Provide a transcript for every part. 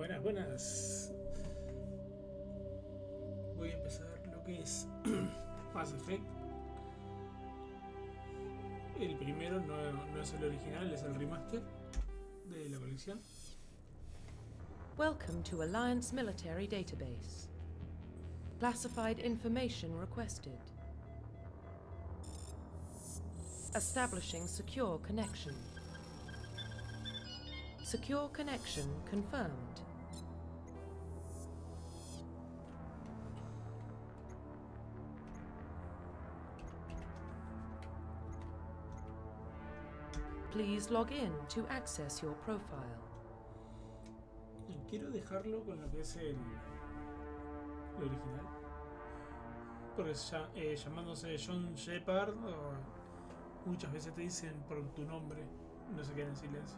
Buenas, buenas. Voy a empezar lo que es Mass Effect. El primero no es el original, es el remaster de la colección. Welcome to Alliance Military Database. Classified information requested. Establishing secure connection. Secure connection confirmed. Please log in to access your profile. Quiero dejarlo con lo que es el original. Porque llamándose John Shepard, muchas veces te dicen por tu nombre, no se queda en silencio.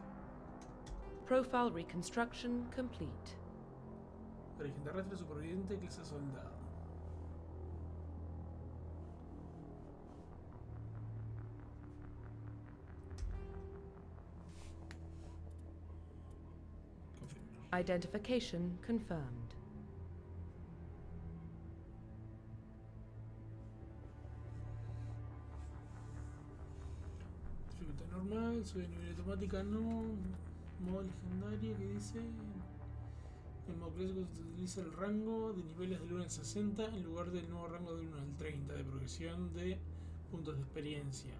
Profile reconstruction complete. Origen terrestre, superviviente, clase soldado. Confirmar. Identification confirmed. Dificultad normal, sube nivel automática, no. Modo legendario que dice. En modo clásico se utiliza el rango de niveles del 1 al 60 en lugar del nuevo rango del 1 al 30 de progresión de puntos de experiencia.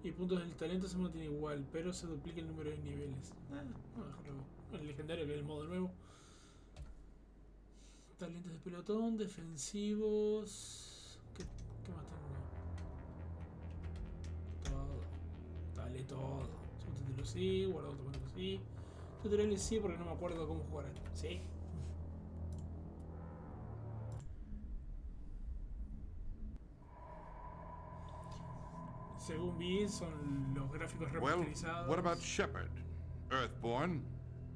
Y puntos del talento se mantiene igual, pero se duplica el número de niveles. Vamos a dejarlo en el legendario, que es el modo nuevo. Talentos de pelotón, defensivos. ¿Qué más tengo? Todo. Dale todo. Subtítulos sí, guardado automático sí. Tutoriales sí, porque no me acuerdo cómo jugar esto. Sí. Según vi, son los gráficos remasterizados. What about Shepard? Earthborn,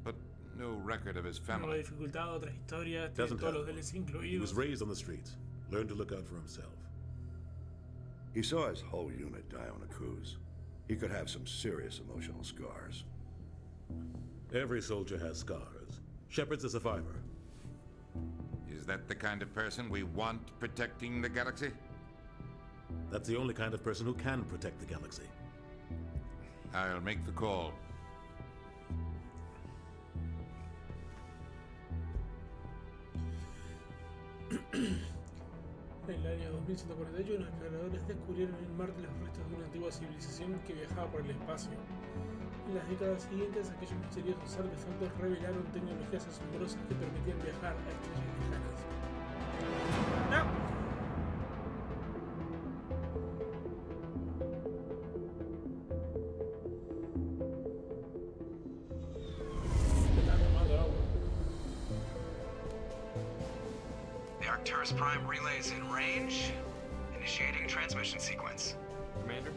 but no record of his Nueva family. dificultad, otras historias, tiene Doesn't todos los have one. DLC He incluidos. was raised on the streets. Learned to look out for himself. He saw his whole unit die on a cruise. He could have some serious emotional scars. Every soldier has scars. Shepard's a survivor. Is that the kind of person we want protecting the galaxy? That's the only kind of person who can protect the galaxy. I'll make the call. En el año 2148, los exploradores descubrieron en Marte los restos de una antigua civilización que viajaba por el espacio. En las décadas siguientes, aquellos misteriosos artefactos revelaron tecnologías asombrosas que permitían viajar a estrellas lejanas. ¡No! Está tomando agua. The Arcturus Prime relay is in range. Initiating transmission sequence. Commander?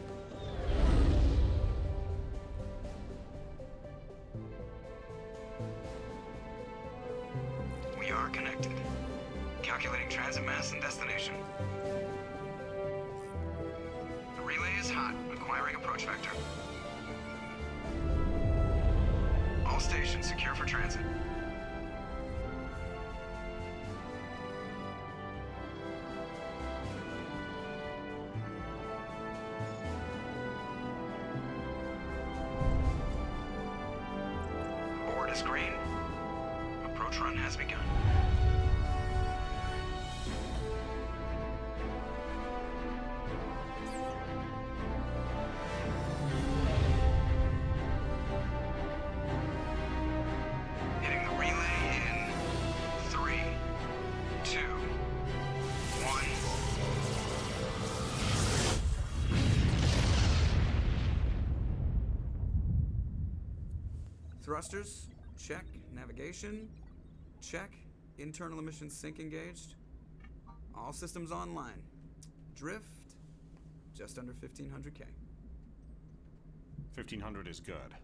We are connected. Calculating transit mass and destination. The relay is hot, acquiring approach vector. All stations secure for transit. Board is green. Approach run has begun. Hitting the relay in 3, 2, 1. Thrusters, check. Navigation, check. Internal emissions sync engaged. All systems online. Drift, just under 1500K. 1500 is good.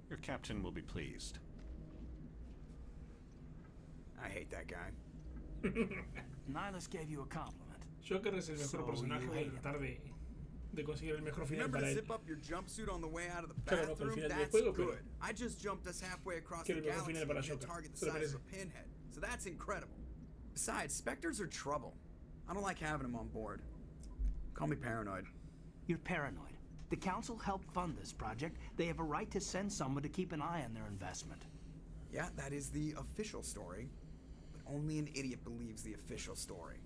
Your captain will be pleased. I hate that guy. Nihilus gave you a compliment. Joker es el mejor So personaje you de hate him. tratar de de conseguir el mejor final Remember para to él. zip up your jumpsuit on the way out of the Claro, no, que al bathroom? final del That's juego, pero good. I just jumped us halfway across que the el mejor galaxy final para and hit a Joker. target the Se lo size merece. of a pinhead. So that's incredible. Besides, Spectres are trouble. I don't like having them on board. Call me paranoid. You're paranoid. The Council helped fund this project. They have a right to send someone to keep an eye on their investment. Yeah, that is the official story. But only an idiot believes the official story.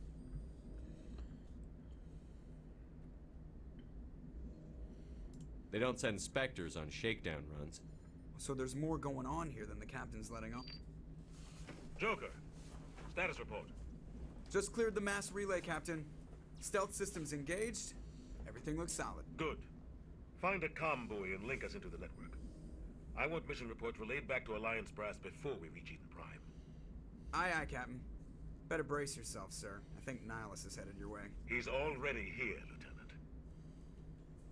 They don't send Spectres on shakedown runs. So there's more going on here than the captain's letting on. Joker, status report. Just cleared the mass relay, Captain. Stealth systems engaged. Everything looks solid. Good. Find a comm buoy and link us into the network. I want mission reports relayed back to Alliance brass before we reach Eden Prime. Aye, aye, Captain. Better brace yourself, sir. I think Nihilus is headed your way. He's already here, Lieutenant.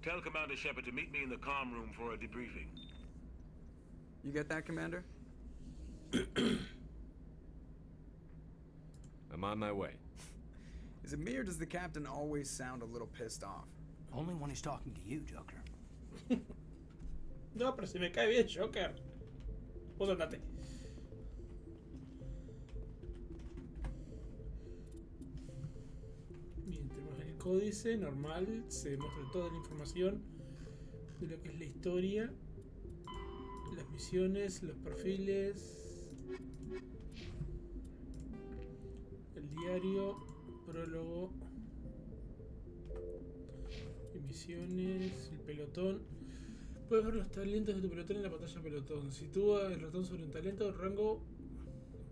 Tell Commander Shepard to meet me in the comm room for a debriefing. You get that, Commander? I'm on my way. Is it me or does the Captain always sound a little pissed off? Only when he's talking to you, Joker. No, pero si me cae bien Joker. Vos andate. Bien, tenemos el códice normal. Se muestra toda la información de lo que es la historia, las misiones, los perfiles, el diario, prólogo, misiones, el pelotón. Puedes ver los talentos de tu pelotón en la pantalla pelotón. Sitúa el ratón sobre un talento, rango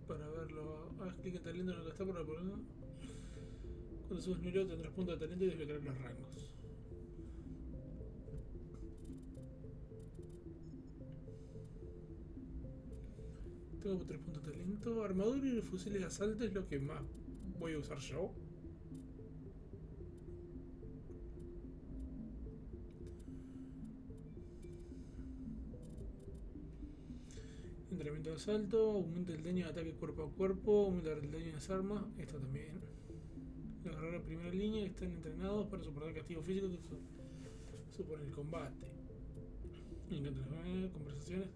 para verlo. Haz clic en talento en lo que está por la pelotón. Cuando subes nivel tendrás punto de talento y desbloquearás los rangos. Tengo 3 puntos de talento. Armadura y fusiles de asalto es lo que más voy a usar yo. Entrenamiento de asalto, aumenta el daño de ataque cuerpo a cuerpo, aumenta el daño de las armas, esto también. Los guerreros de primera línea que están entrenados para soportar castigos físicos que supone el combate. Me encantan las conversaciones.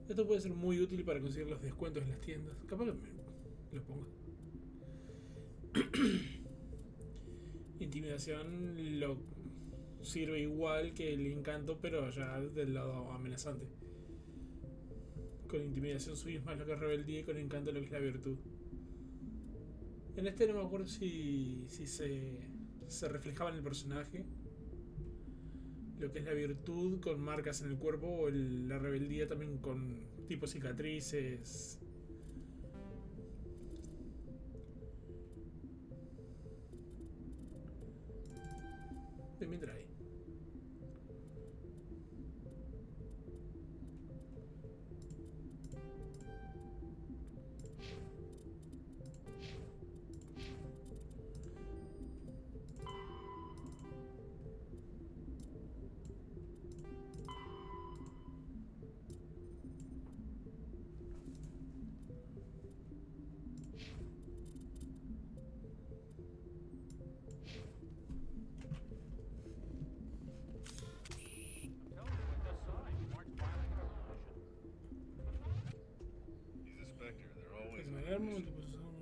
Esto puede ser muy útil para conseguir los descuentos en las tiendas. Capaz que me los ponga. Intimidación lo sirve igual que el encanto, pero ya del lado amenazante. Con intimidación subís más lo que es rebeldía y con encanto lo que es la virtud. En este no me acuerdo si se reflejaba en el personaje lo que es la virtud con marcas en el cuerpo o la rebeldía también con tipo cicatrices. De mientras ahí.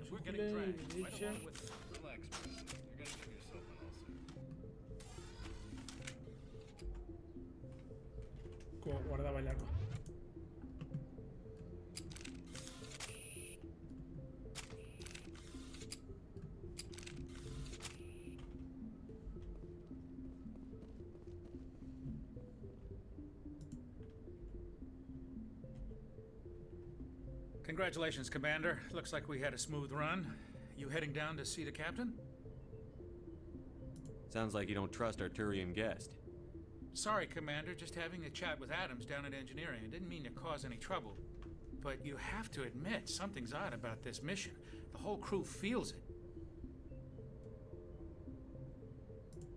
We're getting dragged right along with them. Relax, Preston. You're gonna give yourself an ulcer. Como guardaba el arma. Congratulations, Commander. Looks like we had a smooth run. You heading down to see the captain? Sounds like you don't trust our Turian guest. Sorry, Commander. Just having a chat with Adams down at engineering. I didn't mean to cause any trouble. But you have to admit, something's odd about this mission. The whole crew feels it.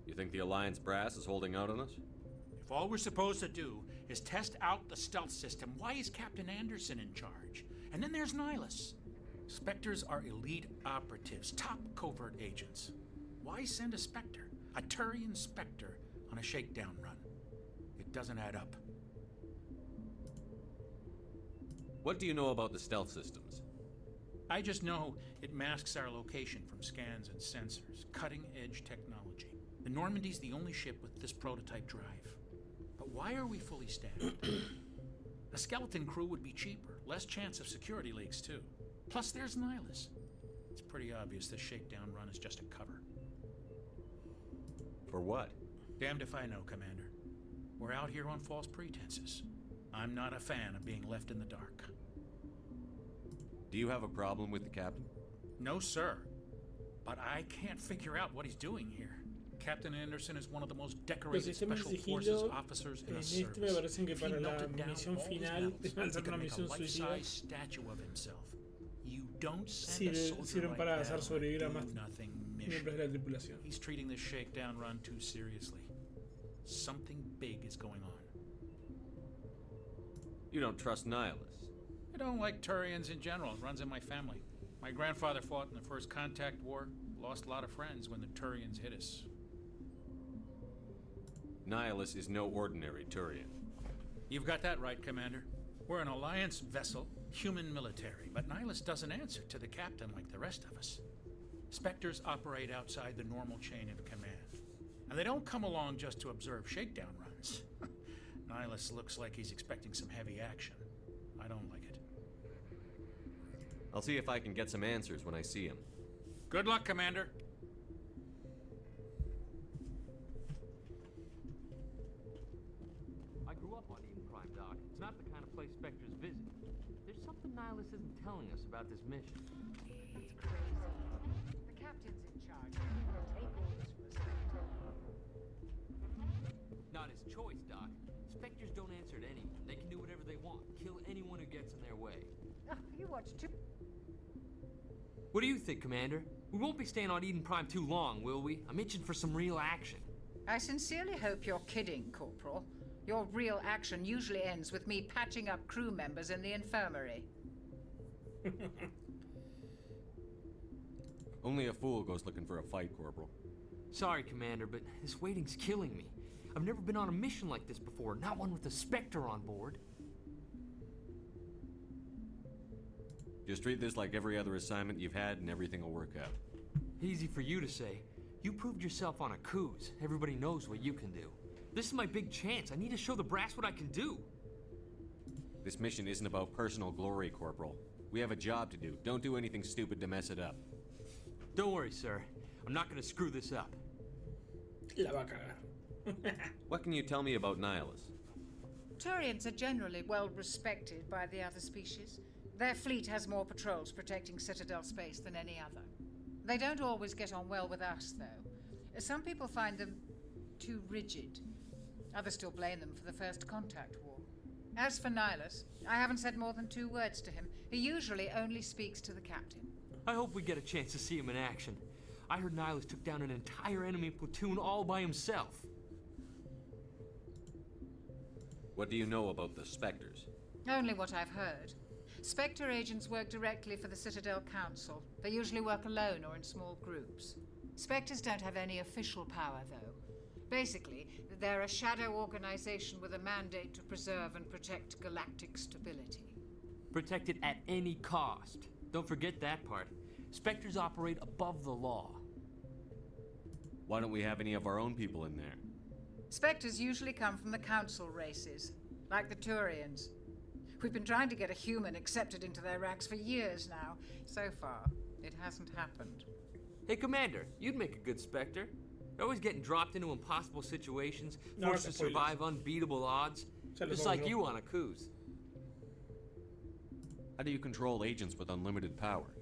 You think the Alliance brass is holding out on us? If all we're supposed to do is test out the stealth system, why is Captain Anderson in charge? And then there's Nihilus. Spectres are elite operatives, top covert agents. Why send a Spectre, a Turian Spectre, on a shakedown run. It doesn't add up. What do you know about the stealth systems? I just know it masks our location from scans and sensors. Cutting-edge technology. The Normandy's the only ship with this prototype drive. But why are we fully staffed? A skeleton crew would be cheaper. Less chance of security leaks, too. Plus, there's Nihilus. It's pretty obvious this shakedown run is just a cover. For what? Damned if I know, Commander. We're out here on false pretenses. I'm not a fan of being left in the dark. Do you have a problem with the captain? No, sir. But I can't figure out what he's doing here. Captain Anderson is one of the most Los decorated sistemas Special de Forces sigilo officers in en the este me service. parecen que If he para la melted down misión all his final medals, de he lanzar could una make a misión suicida life-size statue of himself. You don't send a soldier sirven like para that hacer on a sobrevivir a más do-nothing mission. miembros de la tripulación. He's treating this shakedown run too seriously. Something big is going on. You don't trust Nihilus. I don't like Turians in general. It runs in my family. My grandfather fought in the First Contact War. Lost a lot of friends when the Turians hit us. Nihilus is no ordinary Turian. You've got that right, Commander. We're an Alliance vessel, human military, but Nihilus doesn't answer to the captain like the rest of us. Spectres operate outside the normal chain of command. And they don't come along just to observe shakedown runs. Nihilus looks like he's expecting some heavy action. I don't like it. I'll see if I can get some answers when I see him. Good luck, Commander. I grew up on Eden Prime, Doc. It's not the kind of place Spectres visit. There's something Nihilus isn't telling us about this mission. It's crazy. The captain's in charge. He will take orders from a Spectre. Not his choice, Doc. Spectres don't answer to anyone. They can do whatever they want. Kill anyone who gets in their way. You watch too. What do you think, Commander? We won't be staying on Eden Prime too long, will we? I'm itching for some real action. I sincerely hope you're kidding, Corporal. Your real action usually ends with me patching up crew members in the infirmary. Only a fool goes looking for a fight, Corporal. Sorry, Commander, but this waiting's killing me. I've never been on a mission like this before, not one with a Spectre on board. Just treat this like every other assignment you've had and everything will work out. Easy for you to say. You proved yourself on a cruise. Everybody knows what you can do. This is my big chance. I need to show the brass what I can do. This mission isn't about personal glory, Corporal. We have a job to do. Don't do anything stupid to mess it up. Don't worry, sir. I'm not gonna screw this up. La va a cagar. What can you tell me about Nihilus? Turians are generally well respected by the other species. Their fleet has more patrols protecting Citadel space than any other. They don't always get on well with us, though. Some people find them too rigid. Others still blame them for the First Contact War. As for Nihilus, I haven't said more than 2 words to him. He usually only speaks to the captain. I hope we get a chance to see him in action. I heard Nihilus took down an entire enemy platoon all by himself. What do you know about the Spectres? Only what I've heard. Spectre agents work directly for the Citadel Council. They usually work alone or in small groups. Spectres don't have any official power, though. Basically, they're a shadow organization with a mandate to preserve and protect galactic stability. Protect it at any cost. Don't forget that part. Spectres operate above the law. Why don't we have any of our own people in there? Spectres usually come from the Council races, like the Turians. We've been trying to get a human accepted into their ranks for years now. So far, it hasn't happened. Hey, Commander, you'd make a good Spectre. You're always getting dropped into impossible situations, forced to survive unbeatable odds. Just like you on a cruise. How do you control agents with unlimited power?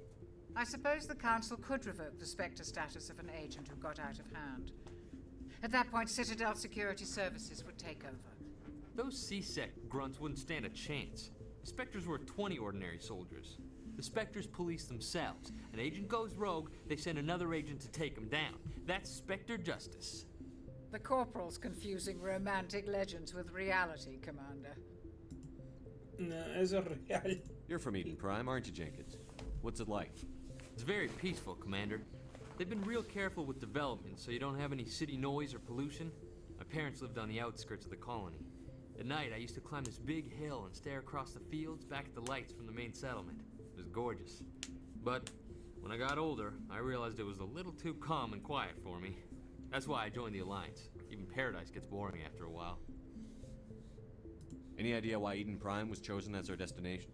I suppose the Council could revoke the Spectre status of an agent who got out of hand. At that point, Citadel Security Services would take over. Those C-Sec grunts wouldn't stand a chance. The Spectres were 20 ordinary soldiers. The Spectres police themselves. An agent goes rogue, they send another agent to take him down. That's Spectre justice. The Corporal's confusing romantic legends with reality, Commander. No, eso es real. You're from Eden Prime, aren't you, Jenkins? What's it like? It's very peaceful, Commander. They've been real careful with development, so you don't have any city noise or pollution. My parents lived on the outskirts of the colony. At night, I used to climb this big hill and stare across the fields back at the lights from the main settlement. It was gorgeous. But when I got older, I realized it was a little too calm and quiet for me. That's why I joined the Alliance. Even Paradise gets boring after a while. Any idea why Eden Prime was chosen as our destination?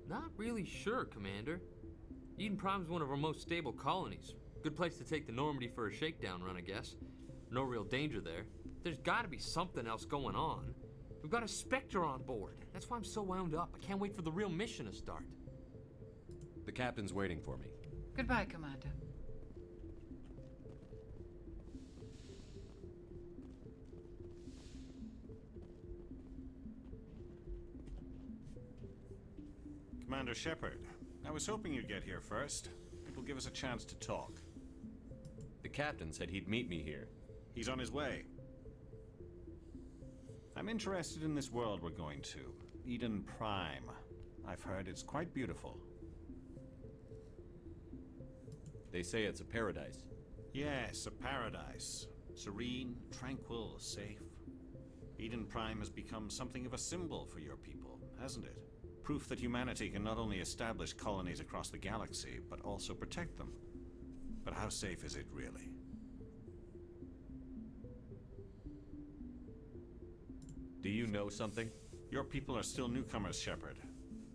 Not really sure, Commander. Eden Prime's one of our most stable colonies. Good place to take the Normandy for a shakedown run, I guess. No real danger there. There's gotta be something else going on. We've got a Spectre on board. That's why I'm so wound up. I can't wait for the real mission to start. The captain's waiting for me. Goodbye, Commander. Commander Shepard, I was hoping you'd get here first. It will give us a chance to talk. The captain said he'd meet me here. He's on his way. I'm interested in this world we're going to, Eden Prime. I've heard it's quite beautiful. They say it's a paradise. Yes, a paradise. Serene, tranquil, safe. Eden Prime has become something of a symbol for your people, hasn't it? Proof that humanity can not only establish colonies across the galaxy, but also protect them. But how safe is it really? Do you know something? Your people are still newcomers, Shepard.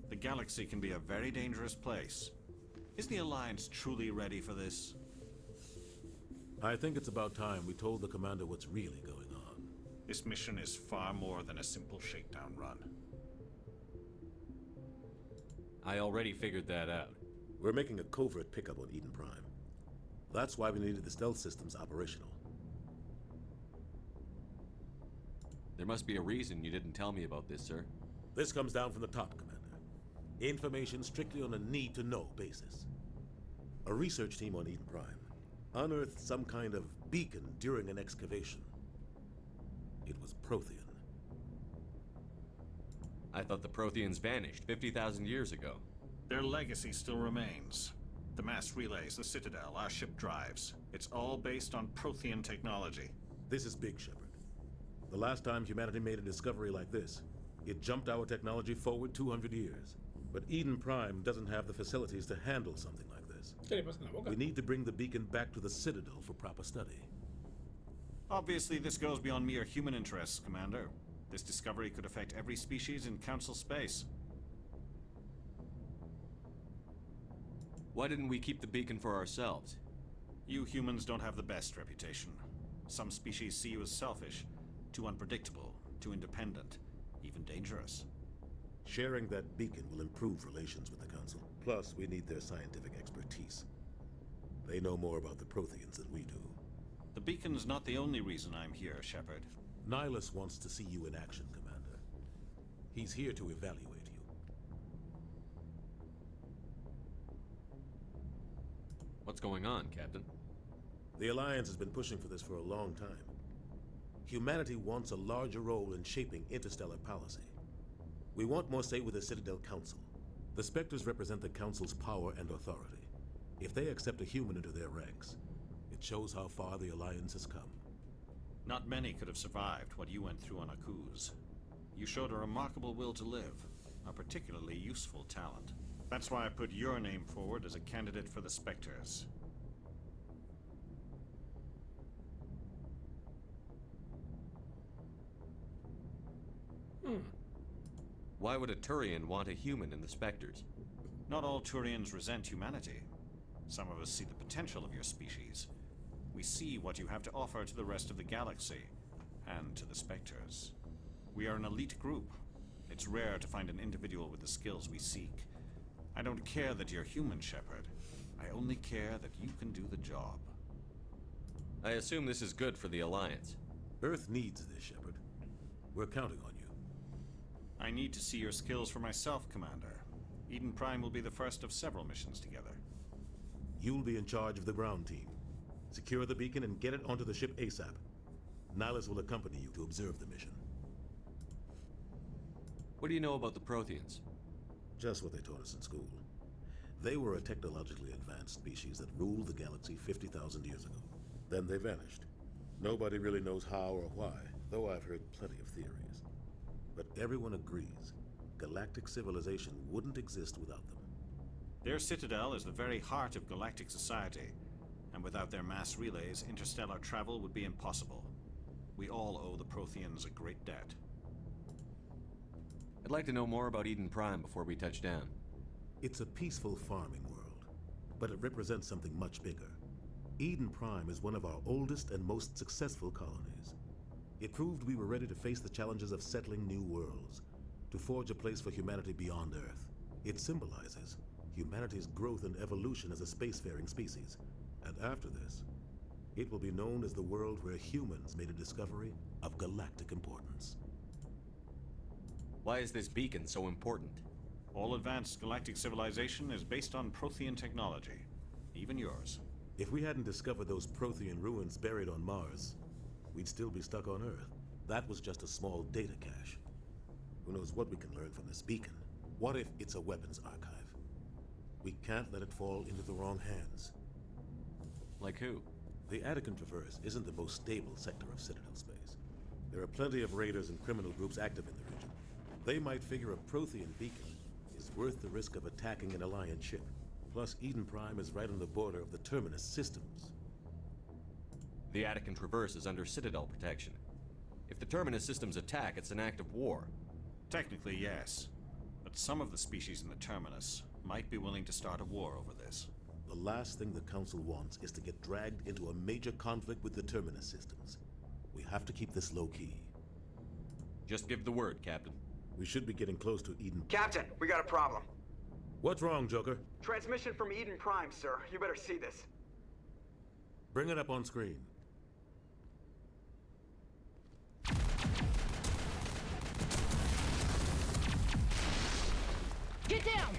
The galaxy can be a very dangerous place. Is the Alliance truly ready for this? I think it's about time we told the commander what's really going on. This mission is far more than a simple shakedown run. I already figured that out. We're making a covert pickup on Eden Prime. That's why we needed the stealth systems operational. There must be a reason you didn't tell me about this, sir. This comes down from the top, Commander. Information strictly on a need-to-know basis. A research team on Eden Prime unearthed some kind of beacon during an excavation. It was Prothean. I thought the Protheans vanished 50,000 years ago. Their legacy still remains. The mass relays, the Citadel, our ship drives. It's all based on Prothean technology. This is big, Shepard. The last time humanity made a discovery like this, it jumped our technology forward 200 years. But Eden Prime doesn't have the facilities to handle something like this. We need to bring the beacon back to the Citadel for proper study. Obviously, this goes beyond mere human interests, Commander. This discovery could affect every species in Council space. Why didn't we keep the beacon for ourselves? You humans don't have the best reputation. Some species see you as selfish, too unpredictable, too independent, even dangerous. Sharing that beacon will improve relations with the Council. Plus, we need their scientific expertise. They know more about the Protheans than we do. The beacon's not the only reason I'm here, Shepard. Nihilus wants to see you in action, Commander. He's here to evaluate you. What's going on, Captain? The Alliance has been pushing for this for a long time. Humanity wants a larger role in shaping interstellar policy. We want more say with the Citadel Council. The Spectres represent the Council's power and authority. If they accept a human into their ranks, it shows how far the Alliance has come. Not many could have survived what you went through on Akuz. You showed a remarkable will to live, a particularly useful talent. That's why I put your name forward as a candidate for the Spectres. Why would a Turian want a human in the Spectres? Not all Turians resent humanity. Some of us see the potential of your species. We see what you have to offer to the rest of the galaxy, and to the Spectres. We are an elite group. It's rare to find an individual with the skills we seek. I don't care that you're human, Shepard. I only care that you can do the job. I assume this is good for the Alliance. Earth needs this, Shepard. We're counting on you. I need to see your skills for myself, Commander. Eden Prime will be the first of several missions together. You'll be in charge of the ground team. Secure the beacon and get it onto the ship ASAP. Nihilus will accompany you to observe the mission. What do you know about the Protheans? Just what they taught us in school. They were a technologically advanced species that ruled the galaxy 50,000 years ago. Then they vanished. Nobody really knows how or why. though I've heard plenty of theories. But everyone agrees galactic civilization wouldn't exist without them. Their citadel is the very heart of galactic society, and without their mass relays, interstellar travel would be impossible. We all owe the Protheans a great debt. I'd like to know more about Eden Prime before we touch down. It's a peaceful farming world, but it represents something much bigger. Eden Prime is one of our oldest and most successful colonies. It proved we were ready to face the challenges of settling new worlds, to forge a place for humanity beyond Earth. It symbolizes humanity's growth and evolution as a spacefaring species. And after this, it will be known as the world where humans made a discovery of galactic importance. Why is this beacon so important? All advanced galactic civilization is based on Prothean technology, even yours. If we hadn't discovered those Prothean ruins buried on Mars, we'd still be stuck on Earth. That was just a small data cache. Who knows what we can learn from this beacon? What if it's a weapons archive? We can't let it fall into the wrong hands. Like who? The Attican Traverse isn't the most stable sector of Citadel space. There are plenty of raiders and criminal groups active in the region. They might figure a Prothean beacon is worth the risk of attacking an Alliance ship. Plus, Eden Prime is right on the border of the Terminus systems. The Attican Traverse is under Citadel protection. If the Terminus systems attack, it's an act of war. Technically, yes. But some of the species in the Terminus might be willing to start a war over this. The last thing the Council wants is to get dragged into a major conflict with the Terminus systems. We have to keep this low-key. Just give the word, Captain. We should be getting close to Eden. Captain, we got a problem. What's wrong, Joker? Transmission from Eden Prime, sir. You better see this. Bring it up on screen. Get down!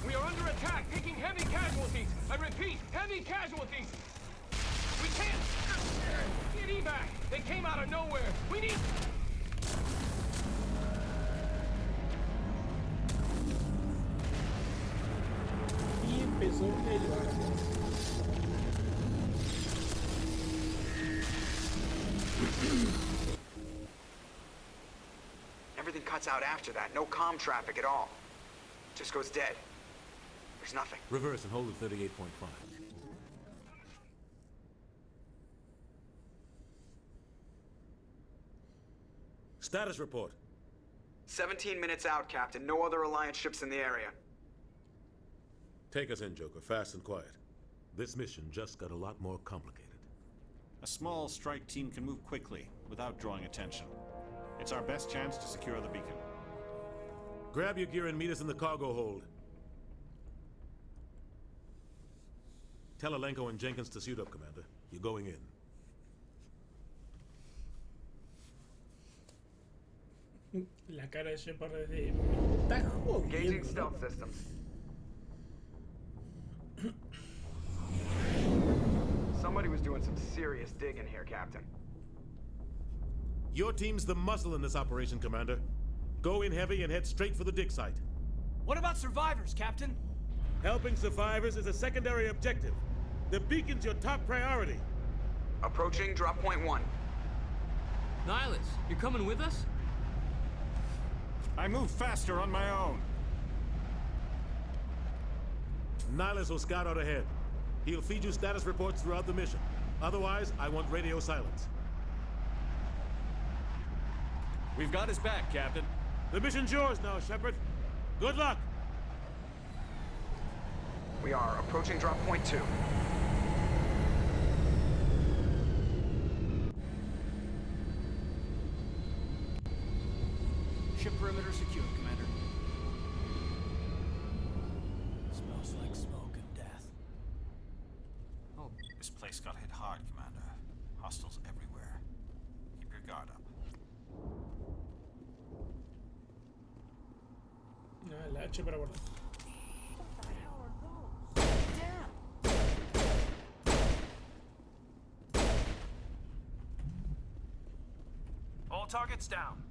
We are under attack, taking heavy casualties. I repeat, heavy casualties. We can't get evac. They came out of nowhere. We need... Y empezó el barco. Everything cuts out after that. No comm traffic at all. Just goes dead. There's nothing. Reverse and hold at 38.5. Status report. 17 minutes out, Captain. No other Alliance ships in the area. Take us in, Joker, fast and quiet. This mission just got a lot more complicated. A small strike team can move quickly, without drawing attention. It's our best chance to secure the beacon. Grab your gear and meet us in the cargo hold. Tell Alenko and Jenkins to suit up, Commander. You're going in. La cara de Shepard es de... Está Engaging jodiendo. stealth systems. Somebody was doing some serious digging here, Captain. Your team's the muscle in this operation, Commander. Go in heavy and head straight for the dig site. What about survivors, Captain? Helping survivors is a secondary objective. The beacon's your top priority. Approaching drop point 1. Nihilus, you're coming with us? I move faster on my own. Nihilus will scout out ahead. He'll feed you status reports throughout the mission. Otherwise, I want radio silence. We've got his back, Captain. The mission's yours now, Shepard. Good luck! We are approaching drop point 2. Ship perimeter secure, Commander. Smells like smoke and death. Oh, this place got hit hard, Commander. Hostiles everywhere. Keep your guard up. Ah, la H para abordar. All targets down.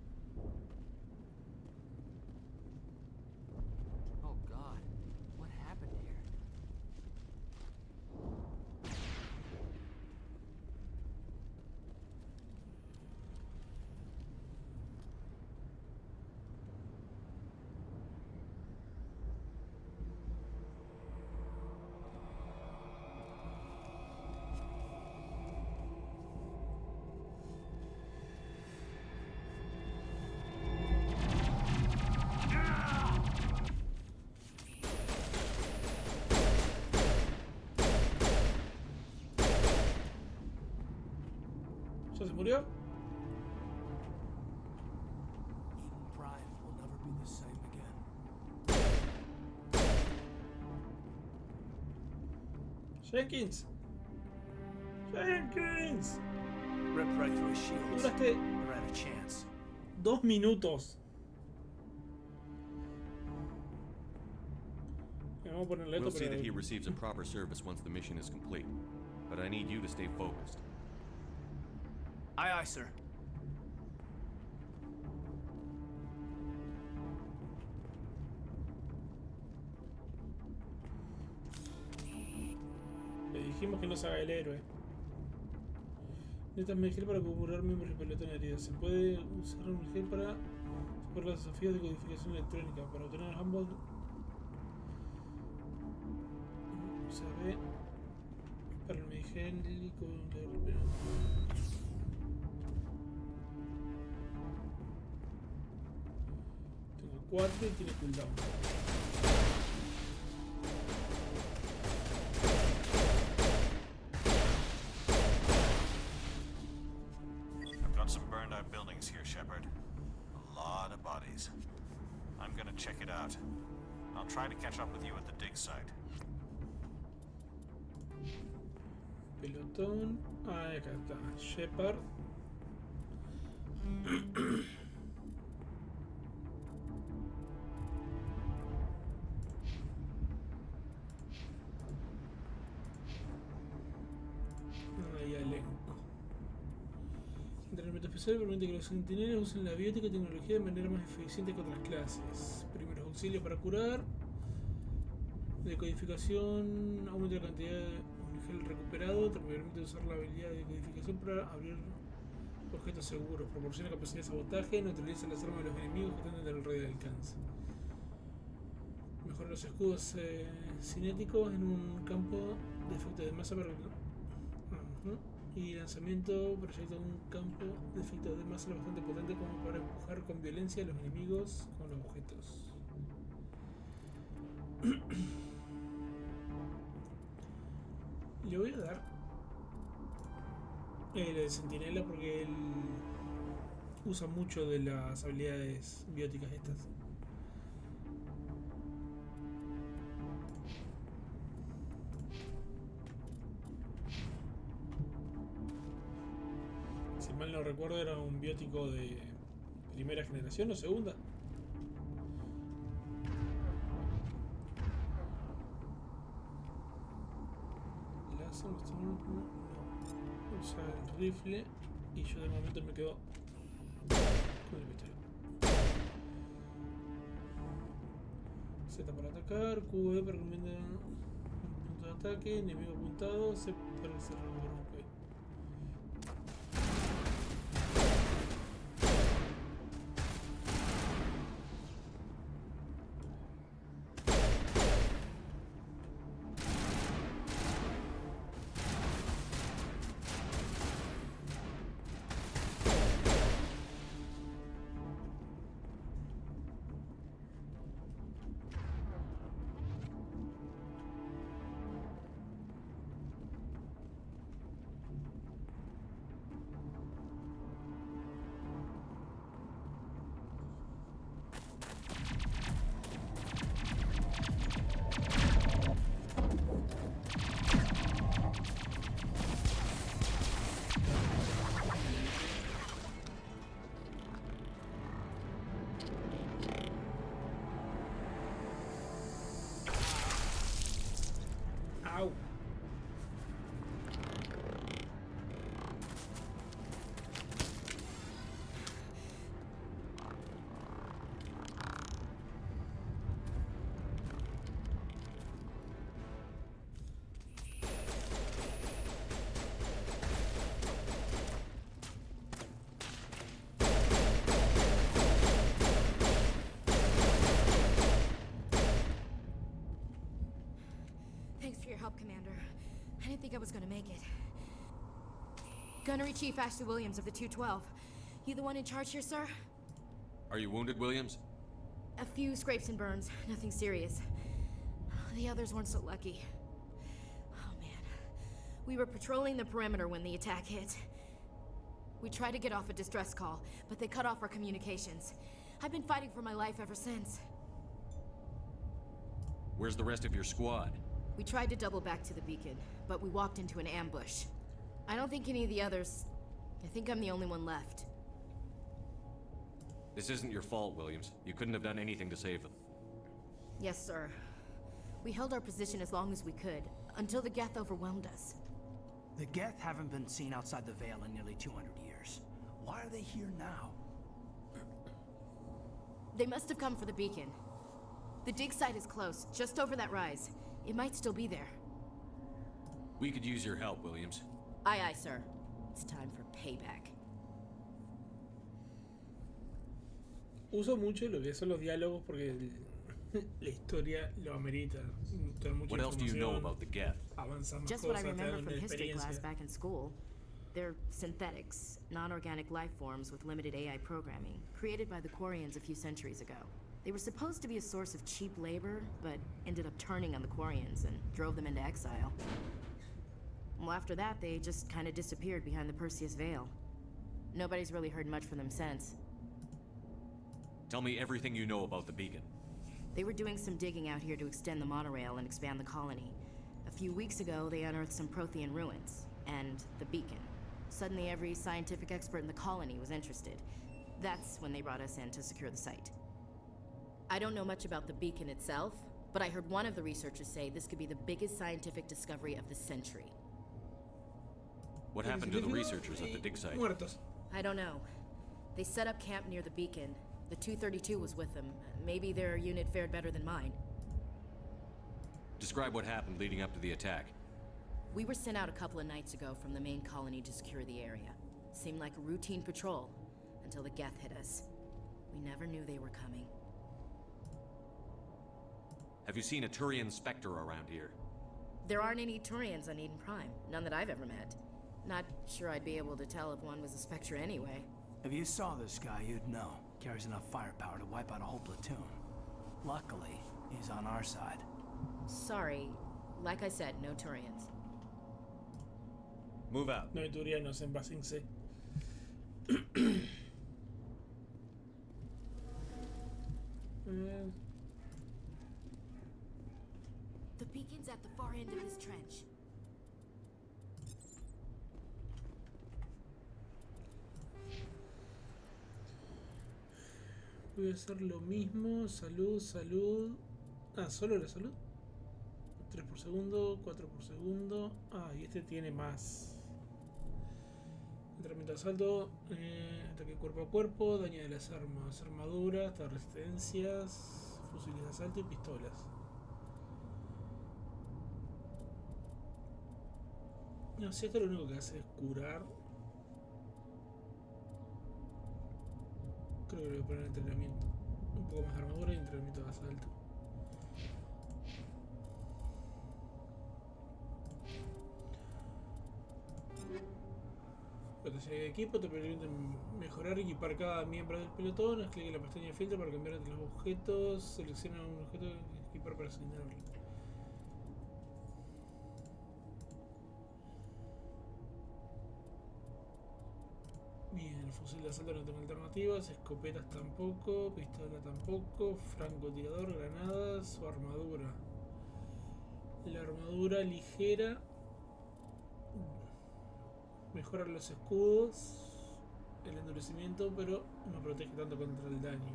murió? Prime will never be the same again. Jenkins. Jenkins. Ripped right through his shields. Duraste Never had a chance. 2 minutos. Vamos a ponerle We'll esto, see pero- that he receives a proper service once the mission is complete. But I need you to stay focused. Aye, aye, sir. Le dijimos que no se haga el héroe. Necesitas Megel para curar miembros del pelotón herido. Se puede usar un Megel para superar los desafíos de codificación electrónica. Para obtener ambos. Se ve para el Megel con la. Tengo 4 y tiene cooldown. I've got some burned out buildings here, Shepard. A lot of bodies. I'm gonna check it out. I'll try to catch up with you at the dig site. Pelotón. Ah, acá está. Shepard. Ahí elenco. Entrenamiento especial permite que los centinelas usen la biótica y tecnología de manera más eficiente que otras clases. Primeros auxilios para curar. Decodificación. Aumenta la cantidad de gel recuperado. Te permite usar la habilidad de decodificación para abrir objetos seguros. Proporciona capacidad de sabotaje. Neutraliza las armas de los enemigos que están dentro del radio de alcance. Mejora los escudos cinéticos en un campo de efecto de masa para... Y lanzamiento proyecta un campo de efectos de masa bastante potente como para empujar con violencia a los enemigos con los objetos. Le voy a dar el de Centinela porque él usa mucho de las habilidades bióticas estas. Si mal no recuerdo era un biótico de primera generación o segunda. Láser, no. Usa el rifle y yo de momento me quedo con el pistola. Z para atacar, QE para que me dé un punto de ataque, enemigo apuntado, C para cerrar un golpe. Au. Thanks for your help, Commander. I didn't think I was gonna make it. Gunnery Chief Ashley Williams of the 212. You the one in charge here, sir? Are you wounded, Williams? A few scrapes and burns, nothing serious. The others weren't so lucky. Oh man. We were patrolling the perimeter when the attack hit. We tried to get off a distress call, but they cut off our communications. I've been fighting for my life ever since. Where's the rest of your squad? We tried to double back to the beacon, but we walked into an ambush. I don't think any of the others... I think I'm the only one left. This isn't your fault, Williams. You couldn't have done anything to save them. Yes, sir. We held our position as long as we could, until the Geth overwhelmed us. The Geth haven't been seen outside the Veil in nearly 200 years. Why are they here now? They must have come for the beacon. The dig site is close, just over that rise. It might still be there. We could use your help, Williams. Aye, aye, sir. It's time for payback. Uso mucho lo que son los diálogos porque la historia lo amerita. What else do you know about the Geth? Just what I remember from history class back in school. They're synthetics, non-organic life forms with limited AI programming, created by the Quarians a few centuries ago. They were supposed to be a source of cheap labor, but ended up turning on the Quarians and drove them into exile. Well, after that, they just kind of disappeared behind the Perseus Veil. Nobody's really heard much from them since. Tell me everything you know about the beacon. They were doing some digging out here to extend the monorail and expand the colony. A few weeks ago, they unearthed some Prothean ruins, and the beacon. Suddenly, every scientific expert in the colony was interested. That's when they brought us in to secure the site. I don't know much about the beacon itself, but I heard one of the researchers say this could be the biggest scientific discovery of the century. What happened to the researchers at the dig site? I don't know. They set up camp near the beacon. The 232 was with them. Maybe their unit fared better than mine. Describe what happened leading up to the attack. We were sent out a couple of nights ago from the main colony to secure the area. Seemed like a routine patrol, until the Geth hit us. We never knew they were coming. Have you seen a Turian Spectre around here? There aren't any Turians on Eden Prime. None that I've ever met. Not sure I'd be able to tell if one was a Spectre anyway. If you saw this guy, you'd know. Carries enough firepower to wipe out a whole platoon. Luckily, he's on our side. Sorry. Like I said, no Turians. Move out. No hay turianos en Basingse. The beacon's at the far end of this trench. Voy a hacer lo mismo. Salud, salud. Ah, solo la salud. 3 por segundo, 4 por segundo. Ah, y este tiene más. Entrenamiento de asalto, ataque cuerpo a cuerpo, daño de las armas, armadura, hasta resistencias, fusiles de asalto y pistolas. No sé, esto lo único que hace es curar. Creo que le voy a poner entrenamiento. Un poco más de armadura y entrenamiento de asalto. Protección de equipo te permite mejorar y equipar cada miembro del pelotón. Haz clic en la pestaña de filtro para cambiar entre los objetos. Selecciona un objeto que equipar para asignarlo. Bien, fusil de asalto no tengo alternativas. Escopetas tampoco. Pistola tampoco. Francotirador, granadas o armadura. La armadura ligera. Mejorar los escudos, el endurecimiento, pero no protege tanto contra el daño.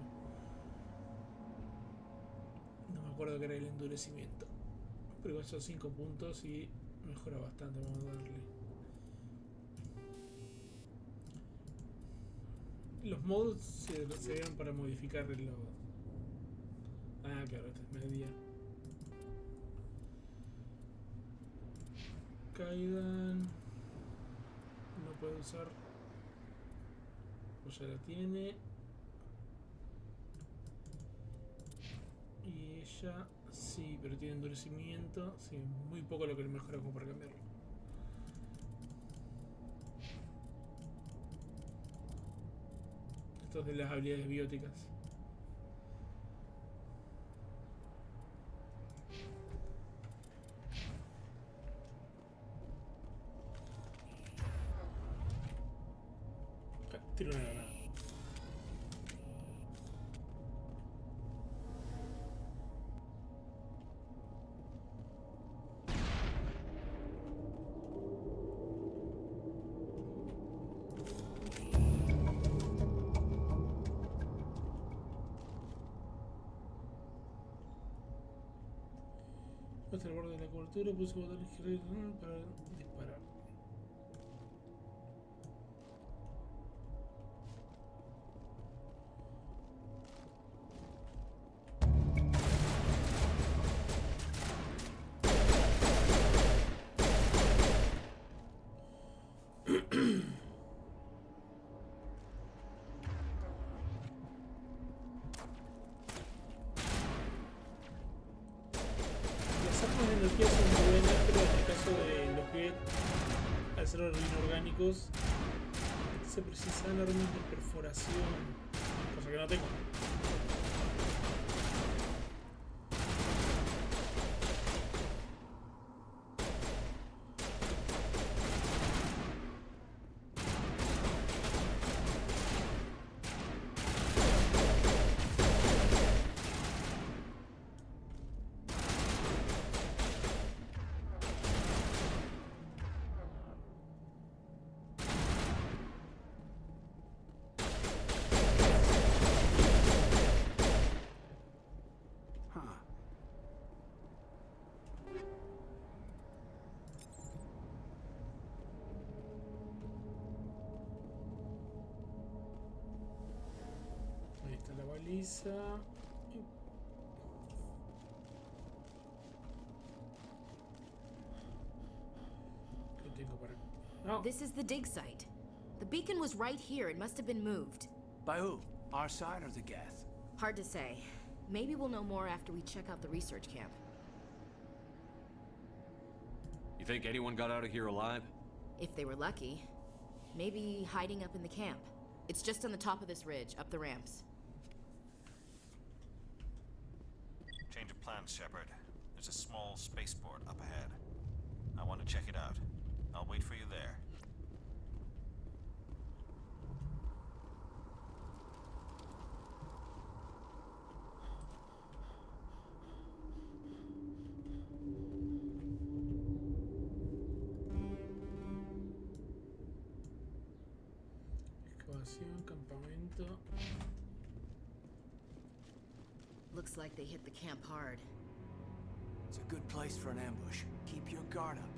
No me acuerdo que era el endurecimiento. Pero igual son 5 puntos y mejora bastante. Vamos a darle. Los mods se ven para modificar los... Ah, claro, este es media. Kaidan. No puede usar, pues ya la tiene. Y ella sí, pero tiene endurecimiento. Sí, muy poco lo que le mejora como para cambiarlo. Esto es de las habilidades bióticas. Hasta el borde de la cobertura, pulsa el botón izquierdo para disparar. Las armas de energía son muy buenas, pero en el caso de los que, al ser inorgánicos, se precisan armas de perforación, cosa que no tengo. Ahí está la baliza. ¿Qué tengo para acá? No. This is the dig site. The beacon was right here. It must have been moved. By who? Our side or the Geth? Hard to say. Maybe we'll know more after we check out the research camp. You think anyone got out of here alive? If they were lucky. Maybe hiding up in the camp. It's just on the top of this ridge, up the ramps. Change of plans, Shepard. There's a small spaceport up ahead. I want to check it out. I'll wait for you there. Excavación, campamento. Looks like they hit the camp hard. It's a good place for an ambush. Keep your guard up.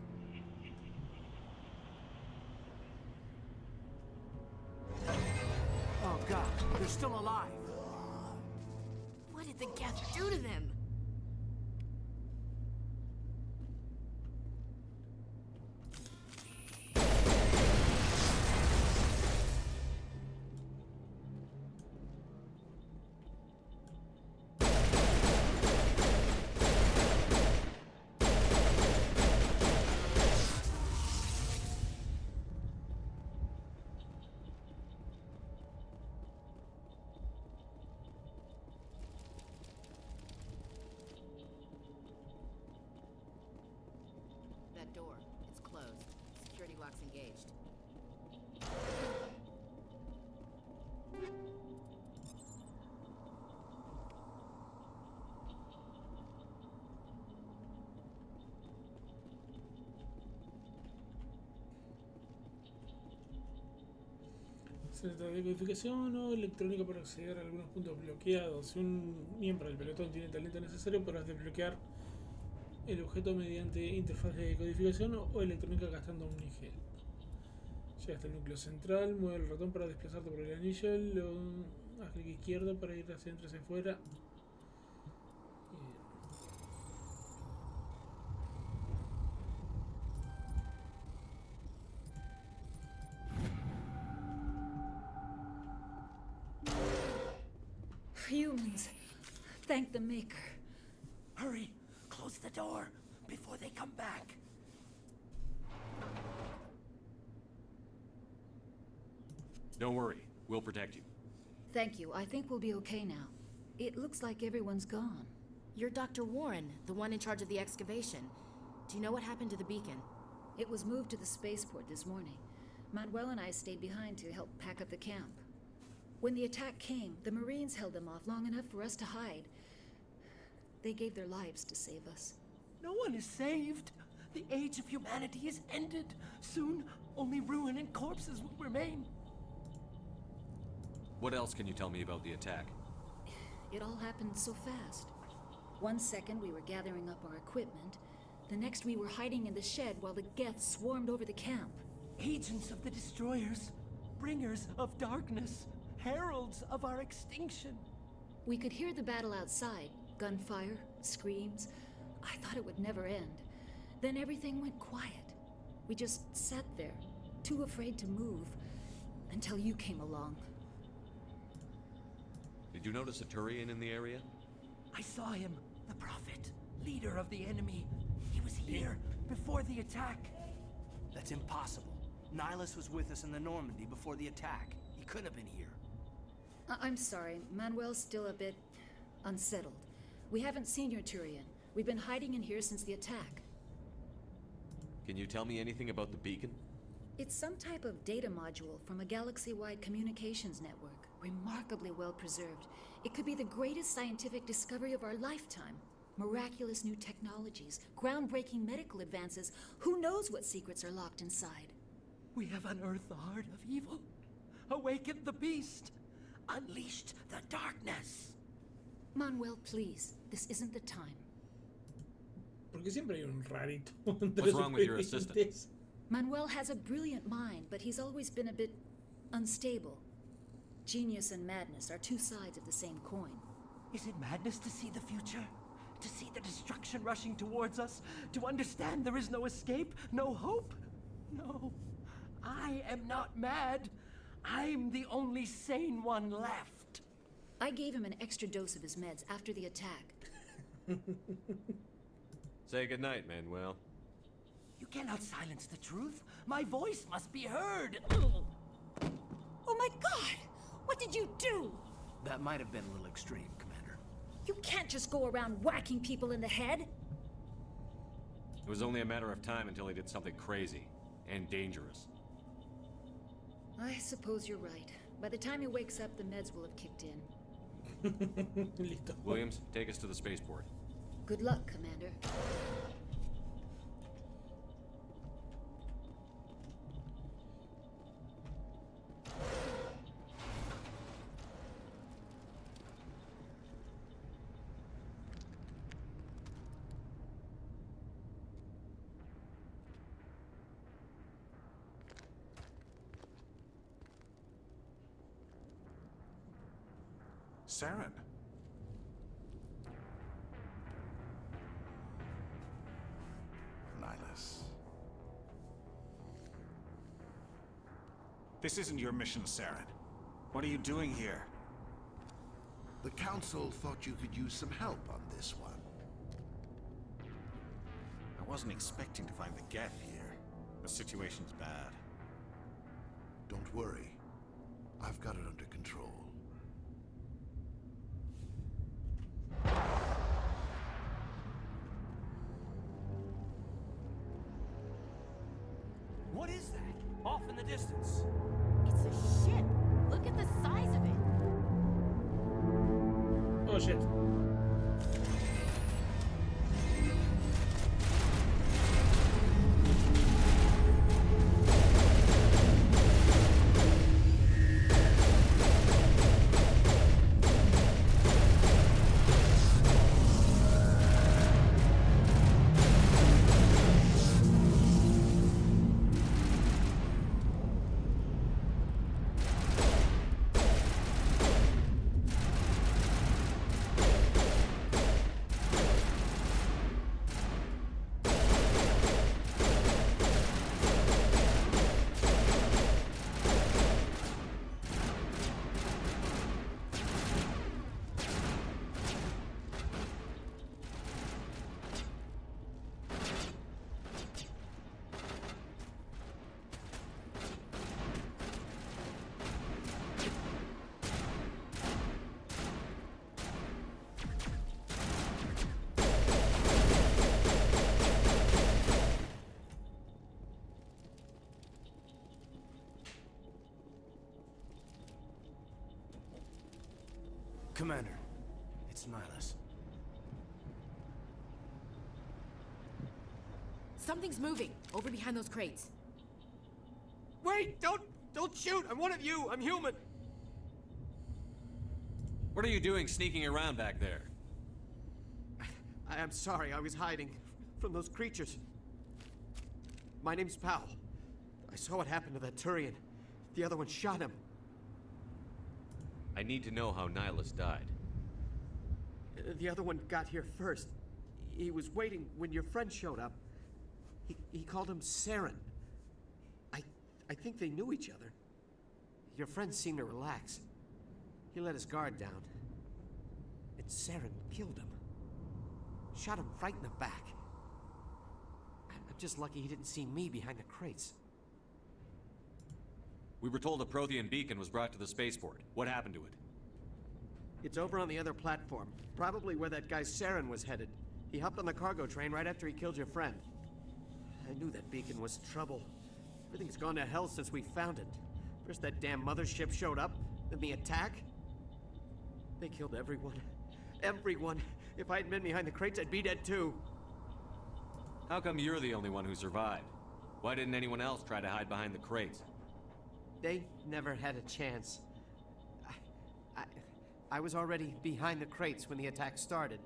Oh god, they're still alive. What did the Geth do to them? That door, it's closed. Security lock's engaged. Centro de codificación o electrónica para acceder a algunos puntos bloqueados. Si un miembro del pelotón tiene el talento necesario, podrás desbloquear el objeto mediante interfaz de codificación o electrónica gastando un nigel. Llegaste al núcleo central, mueve el ratón para desplazarte por el anillo, haz clic izquierdo para ir hacia adentro y hacia afuera. Humans. Thank the Maker. Hurry! Close the door before they come back. Don't worry, we'll protect you. Thank you. I think we'll be okay now. It looks like everyone's gone. You're Dr. Warren, the one in charge of the excavation. Do you know what happened to the beacon? It was moved to the spaceport this morning. Manuel and I stayed behind to help pack up the camp. When the attack came, the Marines held them off long enough for us to hide. They gave their lives to save us. No one is saved. The age of humanity is ended. Soon, only ruin and corpses will remain. What else can you tell me about the attack? It all happened so fast. One second we were gathering up our equipment. The next we were hiding in the shed while the Geth swarmed over the camp. Agents of the Destroyers, bringers of darkness, heralds of our extinction. We could hear the battle outside. Gunfire, screams. I thought it would never end. Then everything went quiet. We just sat there, too afraid to move, until you came along. Did you notice a Turian in the area? I saw him, the Prophet, leader of the enemy. He was here before the attack. That's impossible. Nihilus was with us in the Normandy before the attack. He couldn't have been here. I'm sorry. Manuel's still a bit unsettled. We haven't seen your Turian. We've been hiding in here since the attack. Can you tell me anything about the beacon? It's some type of data module from a galaxy-wide communications network. Remarkably well preserved. It could be the greatest scientific discovery of our lifetime. Miraculous new technologies, groundbreaking medical advances. Who knows what secrets are locked inside? We have unearthed the heart of evil, awakened the beast, unleashed the darkness. Manuel, please. This isn't the time. Porque siempre hay un rarito. What's wrong with your assistant? Manuel has a brilliant mind, but he's always been a bit unstable. Genius and madness are two sides of the same coin. Is it madness to see the future? To see the destruction rushing towards us? To understand there is no escape? No hope? No. I am not mad. I'm the only sane one left. I gave him an extra dose of his meds after the attack. Say goodnight, Manuel. You cannot silence the truth. My voice must be heard. Oh my God! What did you do? That might have been a little extreme, Commander. You can't just go around whacking people in the head. It was only a matter of time until he did something crazy and dangerous. I suppose you're right. By the time he wakes up, the meds will have kicked in. Williams, take us to the spaceport. Good luck, Commander. Saren. Nihilus. This isn't your mission, Saren. What are you doing here? The Council thought you could use some help on this one. I wasn't expecting to find the Geth here. The situation's bad. Don't worry. I've got it under control. What is that? Off in the distance. It's a ship. Look at the size of it. Oh shit. Commander, it's Nihilus. Something's moving over behind those crates. Wait! Don't shoot! I'm one of you! I'm human! What are you doing sneaking around back there? I'm sorry, I was hiding from those creatures. My name's Powell. I saw what happened to that Turian. The other one shot him. I need to know how Nihilus died. The other one got here first. He was waiting when your friend showed up. He called him Saren. I think they knew each other. Your friend seemed to relax. He let his guard down. And Saren killed him. Shot him right in the back. I'm just lucky he didn't see me behind the crates. We were told a Prothean beacon was brought to the spaceport. What happened to it? It's over on the other platform. Probably where that guy Saren was headed. He hopped on the cargo train right after he killed your friend. I knew that beacon was trouble. Everything's gone to hell since we found it. First that damn mothership showed up, then the attack. They killed everyone. Everyone. If I hadn't been behind the crates, I'd be dead too. How come you're the only one who survived? Why didn't anyone else try to hide behind the crates? They never had a chance. I was already behind the crates when the attack started.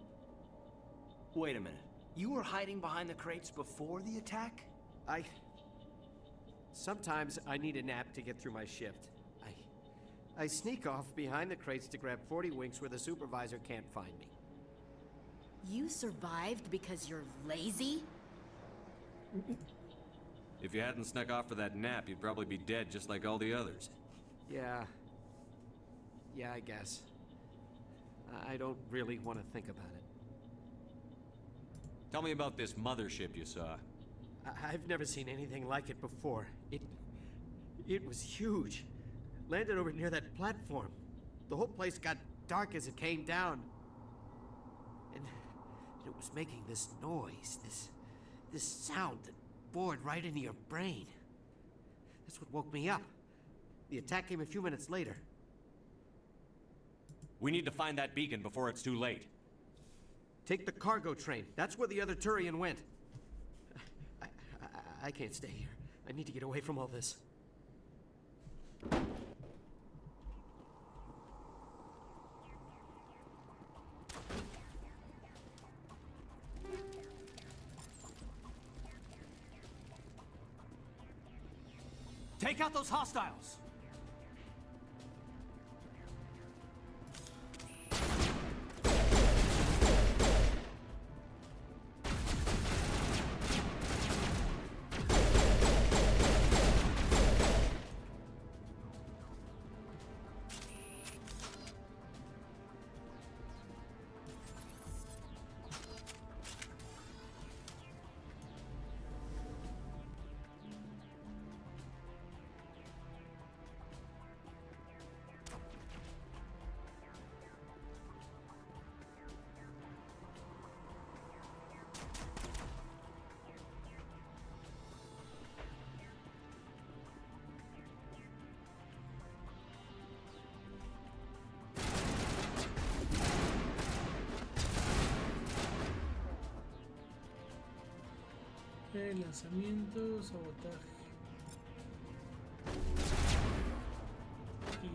Wait a minute. You were hiding behind the crates before the attack? Sometimes I need a nap to get through my shift. I sneak off behind the crates to grab 40 winks where the supervisor can't find me. You survived because you're lazy? If you hadn't snuck off for that nap, you'd probably be dead just like all the others. Yeah, I guess. I don't really want to think about it. Tell me about this mothership you saw. I've never seen anything like it before. It was huge. Landed over near that platform. The whole place got dark as it came down. And it was making this noise, this sound that bored right into your brain. That's what woke me up. The attack came a few minutes later. We need to find that beacon before it's too late. Take the cargo train. That's where the other Turian went. I can't stay here. I need to get away from all this. Take out those hostiles! Lanzamiento, sabotaje. Y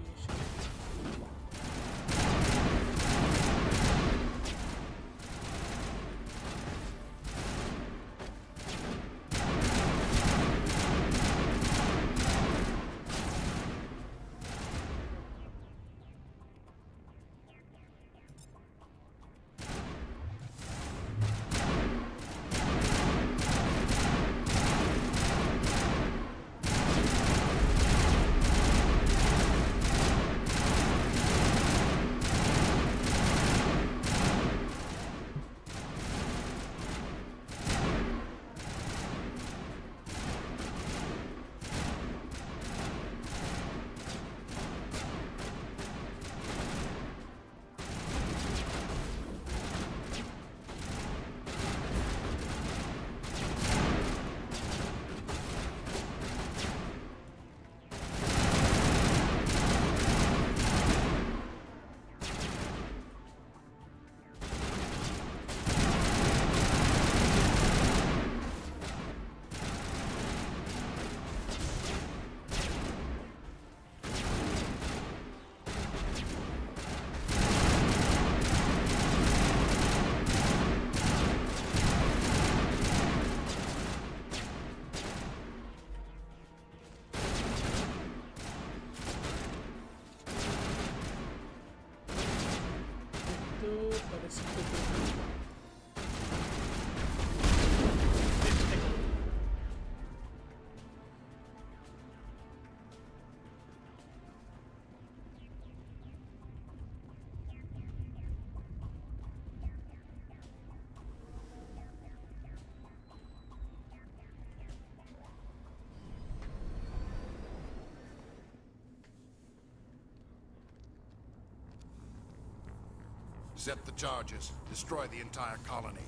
Set the charges. Destroy the entire colony.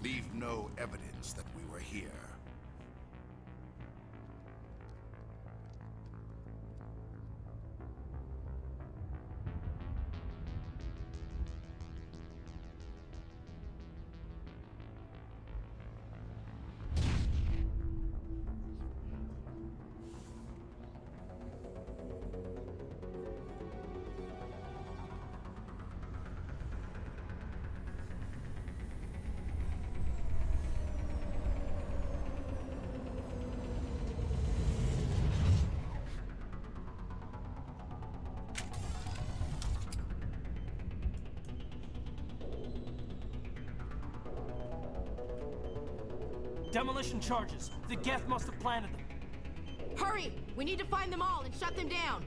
Leave no evidence that we were here. Demolition charges. The Geth must have planted them. Hurry! We need to find them all and shut them down!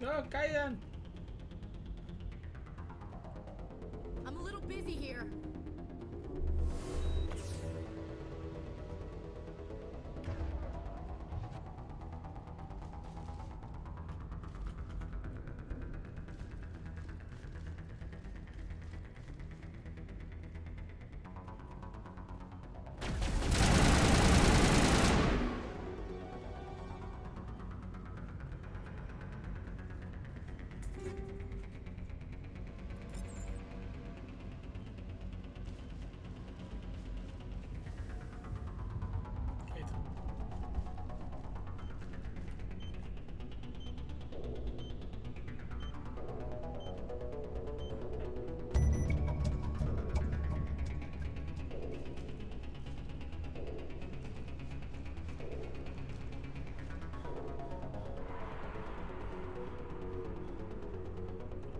No, caigan. I'm a little busy here.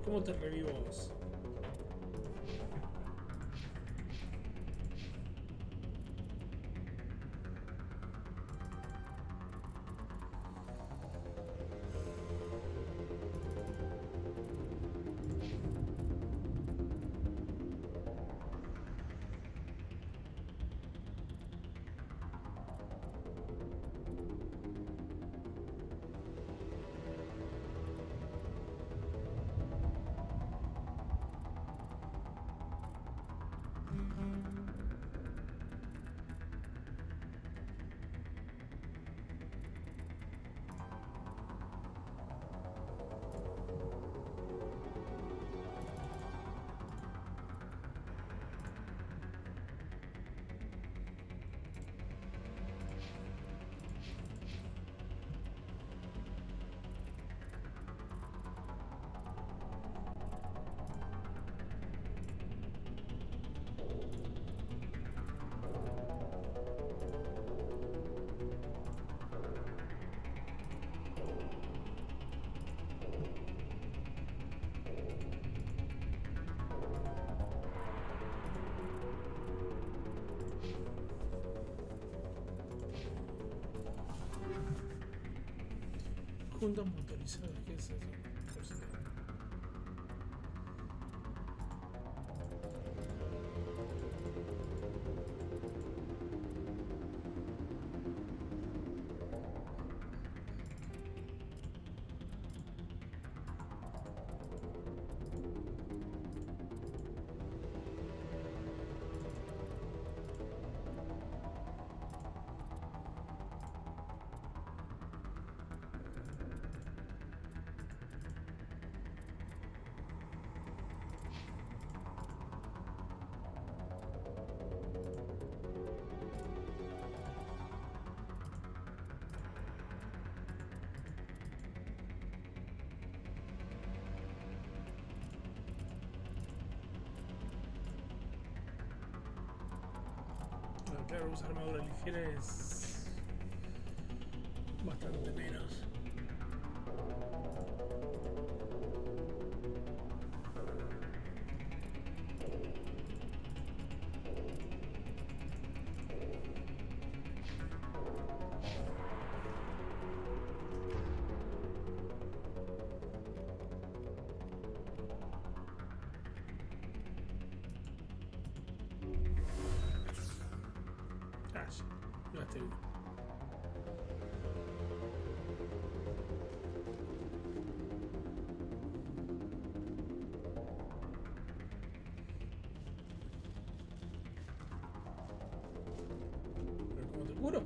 ¿Cómo te revivo vos? juntas motorizadas, ¿qué es eso? Claro, usar armadura ligera es bastante menos. Seguro.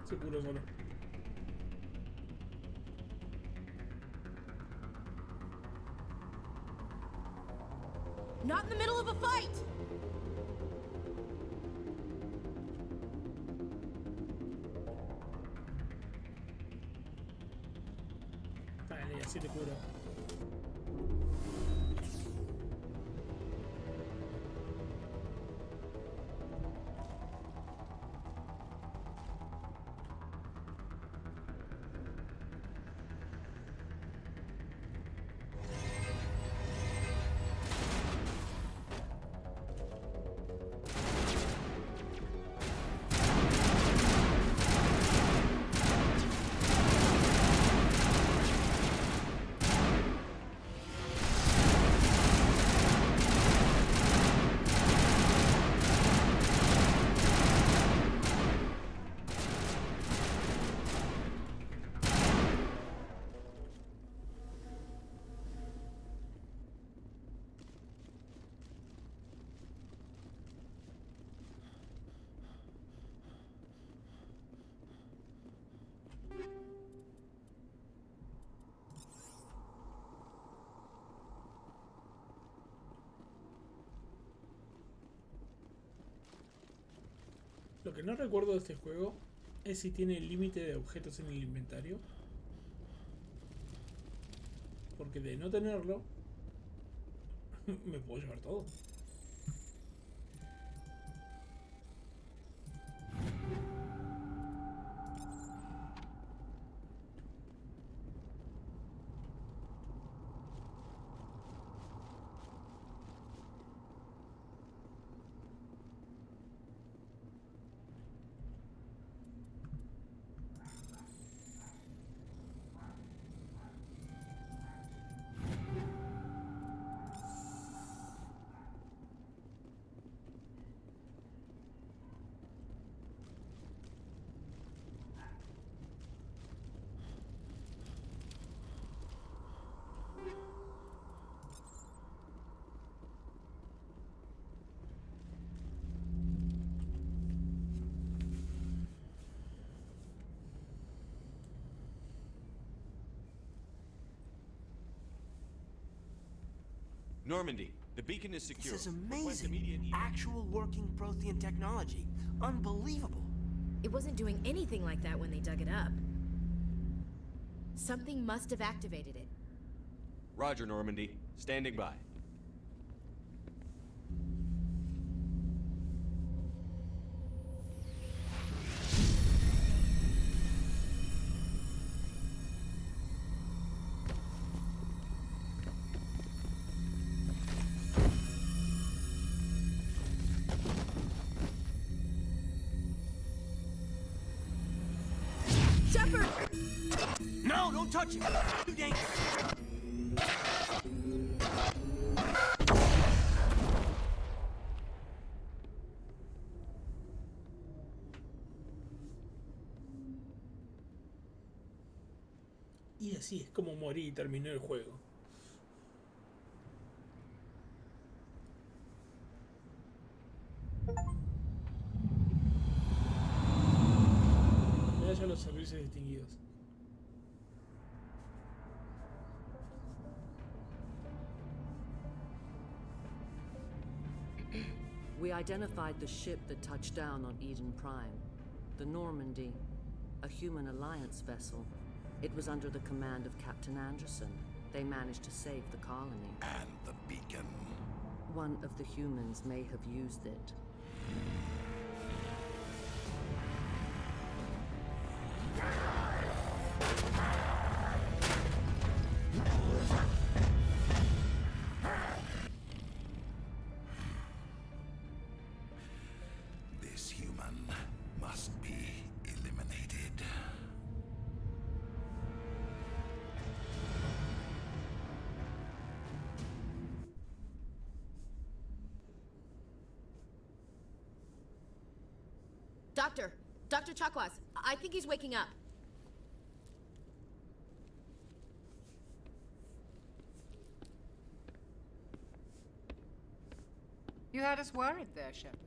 Seguro solo. Not in the middle of a fight! Vale, así te curo. Lo que no recuerdo de este juego es si tiene límite de objetos en el inventario. Porque de no tenerlo, me puedo llevar todo. Normandy, the beacon is secure. This is Request amazing. immediate- Actual working Prothean technology. Unbelievable. It wasn't doing anything like that when they dug it up. Something must have activated it. Roger, Normandy. Standing by. Shepard! No, don't touch it! Too dangerous! Y así es como morí y terminó el juego. Medalla a los servicios distinguidos. We identified the ship that touched down on Eden Prime. The Normandy, a human alliance vessel. It was under the command of Captain Anderson. They managed to save the colony. And the beacon. One of the humans may have used it. This human must be eliminated. Dr. Chakwas, I think he's waking up. You had us worried there, Shepard.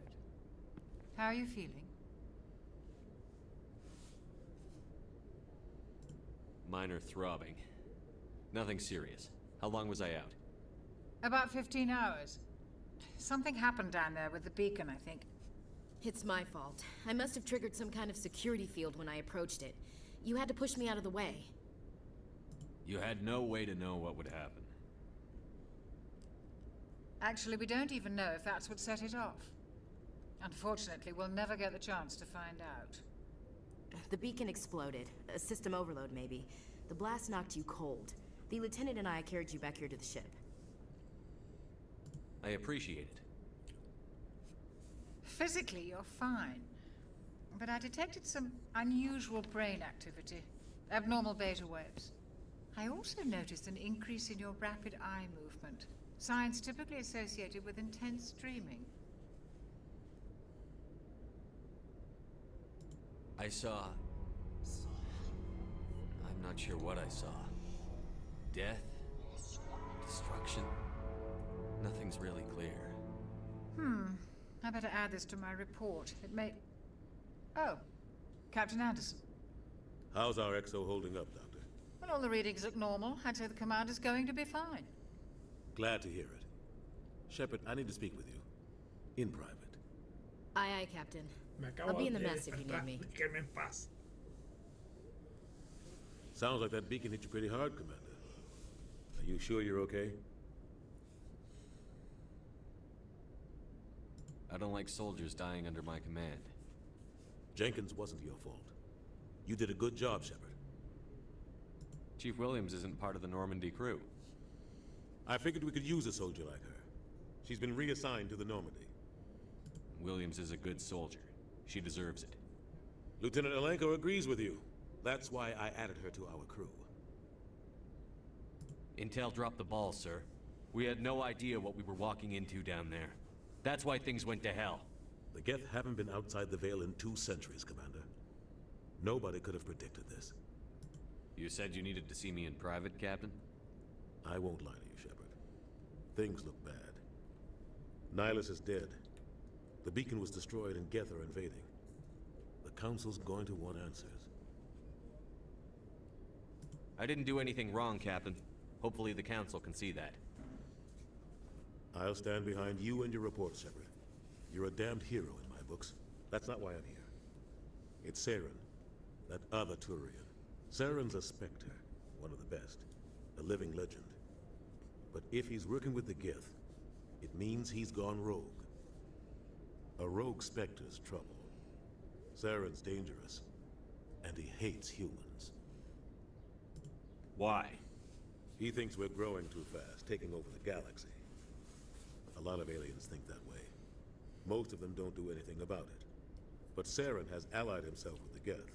How are you feeling? Minor throbbing. Nothing serious. How long was I out? About 15 hours. Something happened down there with the beacon, I think. It's my fault. I must have triggered some kind of security field when I approached it. You had to push me out of the way. You had no way to know what would happen. Actually, we don't even know if that's what set it off. Unfortunately, we'll never get the chance to find out. The beacon exploded. A system overload, maybe. The blast knocked you cold. The lieutenant and I carried you back here to the ship. I appreciate it. Physically, you're fine. But I detected some unusual brain activity. Abnormal beta waves. I also noticed an increase in your rapid eye movement. Signs typically associated with intense dreaming. I saw... I'm not sure what I saw. Death? Destruction? Nothing's really clear. I better add this to my report. It may... Oh, Captain Anderson. How's our XO holding up, Doctor? Well, all the readings look normal. I'd say the commander's going to be fine. Glad to hear it. Shepard, I need to speak with you. In private. Aye, Captain. Me acabo I'll be in the de mess if you need despertar. me. Déjenme en paz. Sounds like that beacon hit you pretty hard, Commander. Are you sure you're okay? I don't like soldiers dying under my command. Jenkins wasn't your fault. You did a good job, Shepard. Chief Williams isn't part of the Normandy crew. I figured we could use a soldier like her. She's been reassigned to the Normandy. Williams is a good soldier. She deserves it. Lieutenant Alenko agrees with you. That's why I added her to our crew. Intel dropped the ball, sir. We had no idea what we were walking into down there. That's why things went to hell. The Geth haven't been outside the Veil in 2 centuries, Commander. Nobody could have predicted this. You said you needed to see me in private, Captain? I won't lie to you, Shepard. Things look bad. Nihilus is dead. The beacon was destroyed and Geth are invading. The Council's going to want answers. I didn't do anything wrong, Captain. Hopefully the Council can see that. I'll stand behind you and your report, Shepard. You're a damned hero in my books. That's not why I'm here. It's Saren, that other Turian. Saren's a Spectre, one of the best, a living legend. But if he's working with the Geth, it means he's gone rogue. A rogue Spectre's trouble. Saren's dangerous, and he hates humans. Why? He thinks we're growing too fast, taking over the galaxy. A lot of aliens think that way. Most of them don't do anything about it. But Saren has allied himself with the Geth.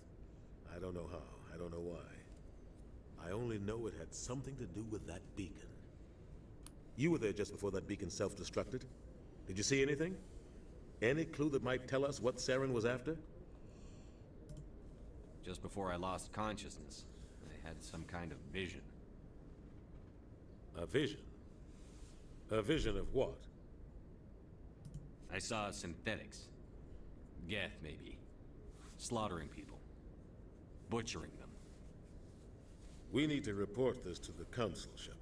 I don't know how, I don't know why. I only know it had something to do with that beacon. You were there just before that beacon self-destructed. Did you see anything? Any clue that might tell us what Saren was after? Just before I lost consciousness, I had some kind of vision. A vision? A vision of what? I saw synthetics. Geth, maybe. Slaughtering people. Butchering them. We need to report this to the Council, Shepard.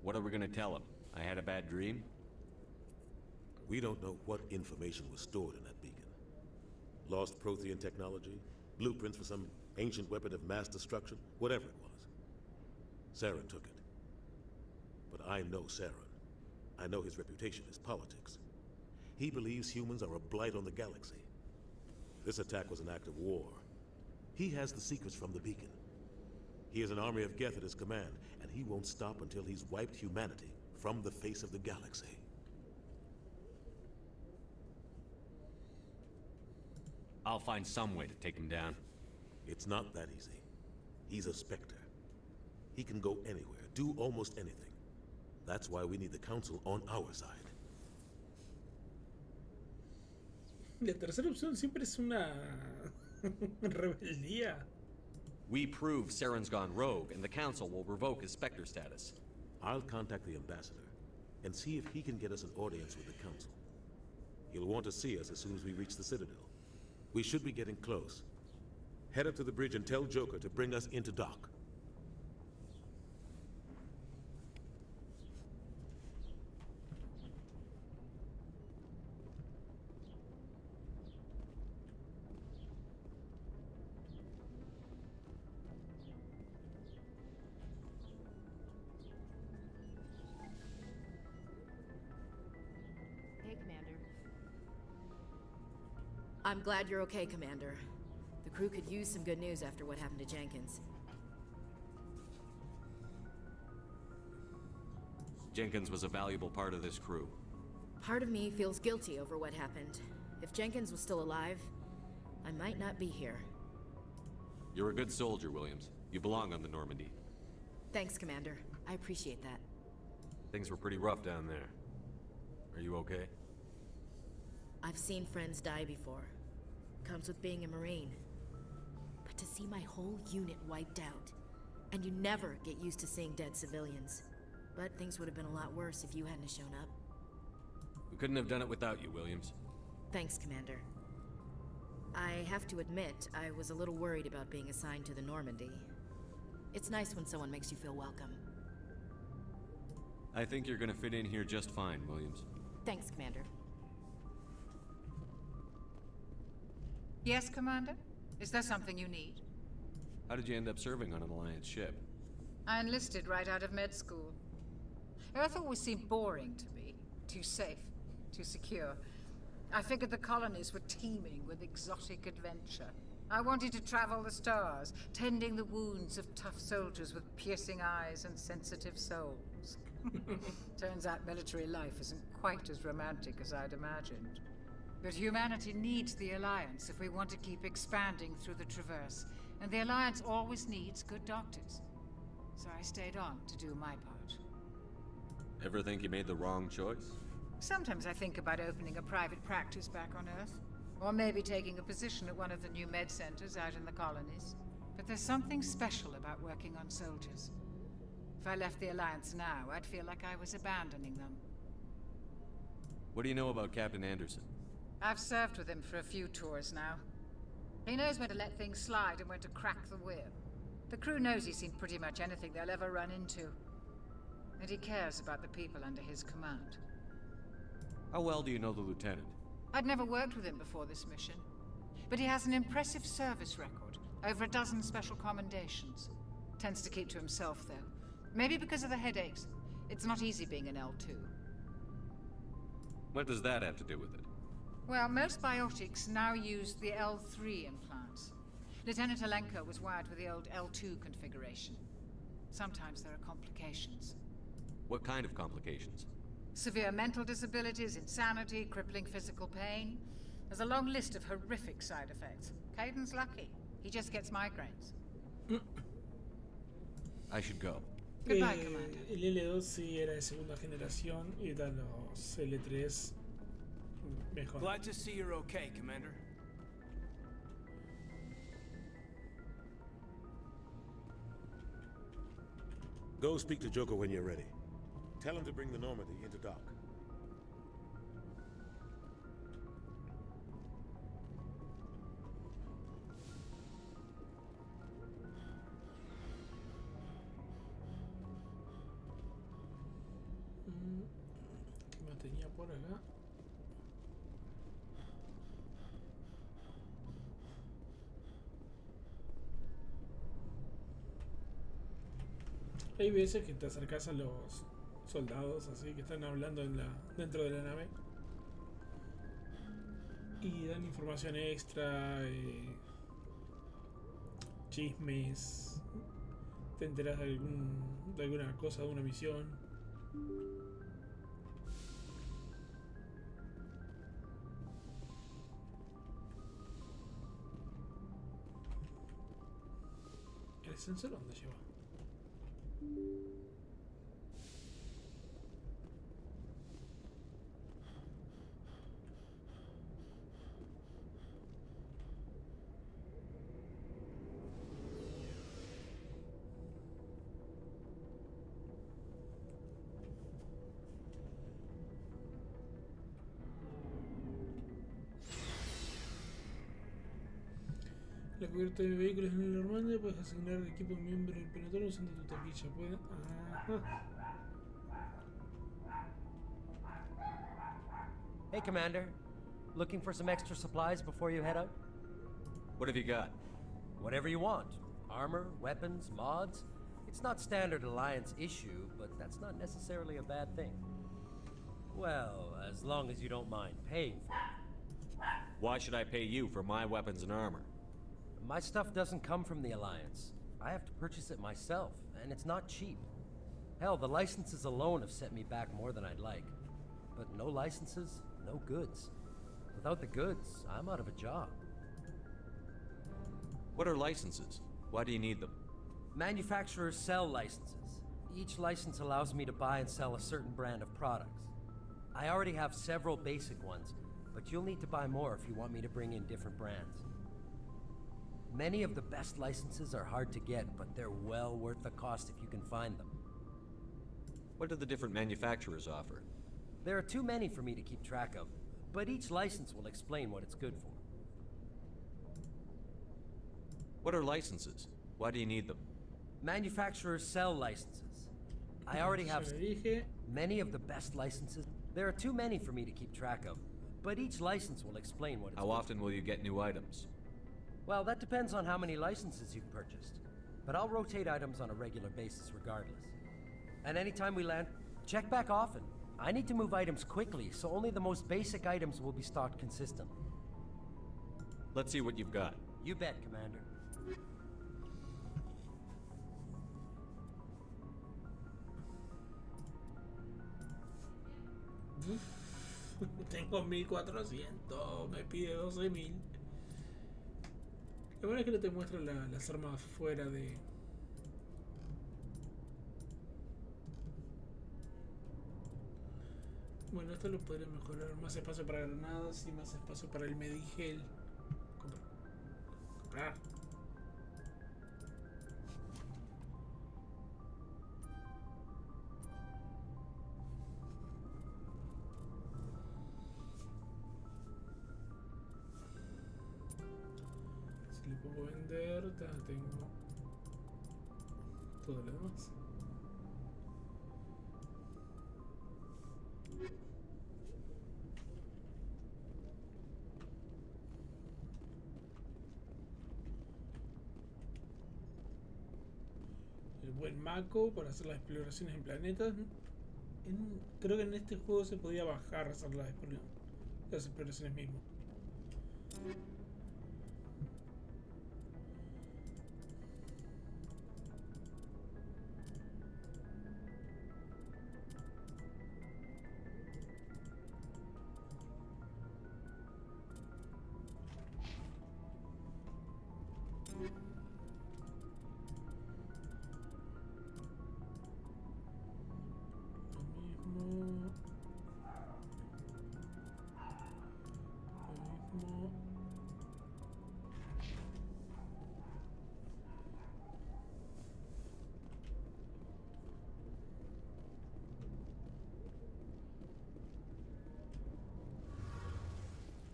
What are we gonna tell them? I had a bad dream? We don't know what information was stored in that beacon. Lost Prothean technology, blueprints for some ancient weapon of mass destruction, whatever it was. Saren took it. But I know Saren. I know his reputation is politics. He believes humans are a blight on the galaxy. This attack was an act of war. He has the secrets from the beacon. He has an army of Geth at his command, and he won't stop until he's wiped humanity from the face of the galaxy. I'll find some way to take him down. It's not that easy. He's a Spectre. He can go anywhere, do almost anything. That's why we need the Council on our side. La tercera opción siempre es una rebeldía. We prove Saren's gone rogue, and the Council will revoke his Spectre status. I'll contact the Ambassador and see if he can get us an audience with the Council. He'll want to see us as soon as we reach the Citadel. We should be getting close. Head up to the bridge and tell Joker to bring us into dock. I'm glad you're okay, Commander. The crew could use some good news after what happened to Jenkins. Jenkins was a valuable part of this crew. Part of me feels guilty over what happened. If Jenkins was still alive, I might not be here. You're a good soldier, Williams. You belong on the Normandy. Thanks, Commander. I appreciate that. Things were pretty rough down there. Are you okay? I've seen friends die before. Comes with being a Marine. But to see my whole unit wiped out, and you never get used to seeing dead civilians. But things would have been a lot worse if you hadn't shown up. We couldn't have done it without you, Williams. Thanks, Commander. I have to admit, I was a little worried about being assigned to the Normandy. It's nice when someone makes you feel welcome. I think you're gonna fit in here just fine, Williams. Thanks, Commander. Yes, Commander? Is there something you need? How did you end up serving on an Alliance ship? I enlisted right out of med school. Earth always seemed boring to me. Too safe, too secure. I figured the colonies were teeming with exotic adventure. I wanted to travel the stars, tending the wounds of tough soldiers with piercing eyes and sensitive souls. Turns out military life isn't quite as romantic as I'd imagined. But humanity needs the Alliance if we want to keep expanding through the Traverse, and the Alliance always needs good doctors. So I stayed on to do my part. Ever think you made the wrong choice? Sometimes I think about opening a private practice back on Earth, or maybe taking a position at one of the new med centers out in the colonies. But there's something special about working on soldiers. If I left the Alliance now, I'd feel like I was abandoning them. What do you know about Captain Anderson? I've served with him for a few tours now. He knows when to let things slide and when to crack the whip. The crew knows he's seen pretty much anything they'll ever run into. and he cares about the people under his command. How well do you know the lieutenant? I'd never worked with him before this mission, but he has an impressive service record, over a dozen special commendations. Tends to keep to himself, though. Maybe because of the headaches. It's not easy being an L2. What does that have to do with it? Well, most biotics now use the L3 implants. Lieutenant Alenko was wired with the old L2 configuration. Sometimes there are complications. What kind of complications? Severe mental disabilities, insanity, crippling physical pain. There's a long list of horrific side effects. Caden's lucky. He just gets migraines. I should go. Goodbye, Commander. El L2 sí era de segunda generación y los L3 mejor. Glad to see you're okay, Commander. Go speak to Joker when you're ready. Tell him to bring the Normandy into dock. ¿Qué más tenía por acá? Hay veces que te acercas a los soldados así que están hablando dentro de la nave y dan información extra, chismes, te enteras de alguna cosa, de una misión. ¿El sensor dónde lleva? La cubierta de vehículos en el Normandia puedes asignar el equipo miembro del pelotón usando tu taquilla. Pueden... Ajá. Hey, Commander. Looking for some extra supplies before you head out? What have you got? Whatever you want. Armor, weapons, mods. It's not standard Alliance issue, but that's not necessarily a bad thing. Well, as long as you don't mind paying for it. Why should I pay you for my weapons and armor? My stuff doesn't come from the Alliance. I have to purchase it myself, and it's not cheap. Hell, the licenses alone have set me back more than I'd like. But no licenses, no goods. Without the goods, I'm out of a job. What are licenses? Why do you need them? Manufacturers sell licenses. Each license allows me to buy and sell a certain brand of products. I already have several basic ones, but you'll need to buy more if you want me to bring in different brands. Many of the best licenses are hard to get, but they're well worth the cost if you can find them. What do the different manufacturers offer? There are too many for me to keep track of, but each license will explain what it's good for. What are licenses? Why do you need them? Manufacturers sell licenses. I already have many of the best licenses. There are too many for me to keep track of, but each license will explain what it's How often will you get new items? Well, that depends on how many licenses you've purchased. But I'll rotate items on a regular basis regardless. And anytime we land, check back often. I need to move items quickly, so only the most basic items will be stocked consistently. Let's see what you've got. You bet, Commander. Tengo 1400, me pide 12.000. Lo bueno es que no te muestra las armas fuera de... Bueno, esto lo podría mejorar. Más espacio para granadas y más espacio para el medigel. Comprar. Si le puedo vender, tengo todo lo demás. en Mako para hacer las exploraciones en planetas. Creo que en este juego se podía bajar a hacer las exploraciones mismo.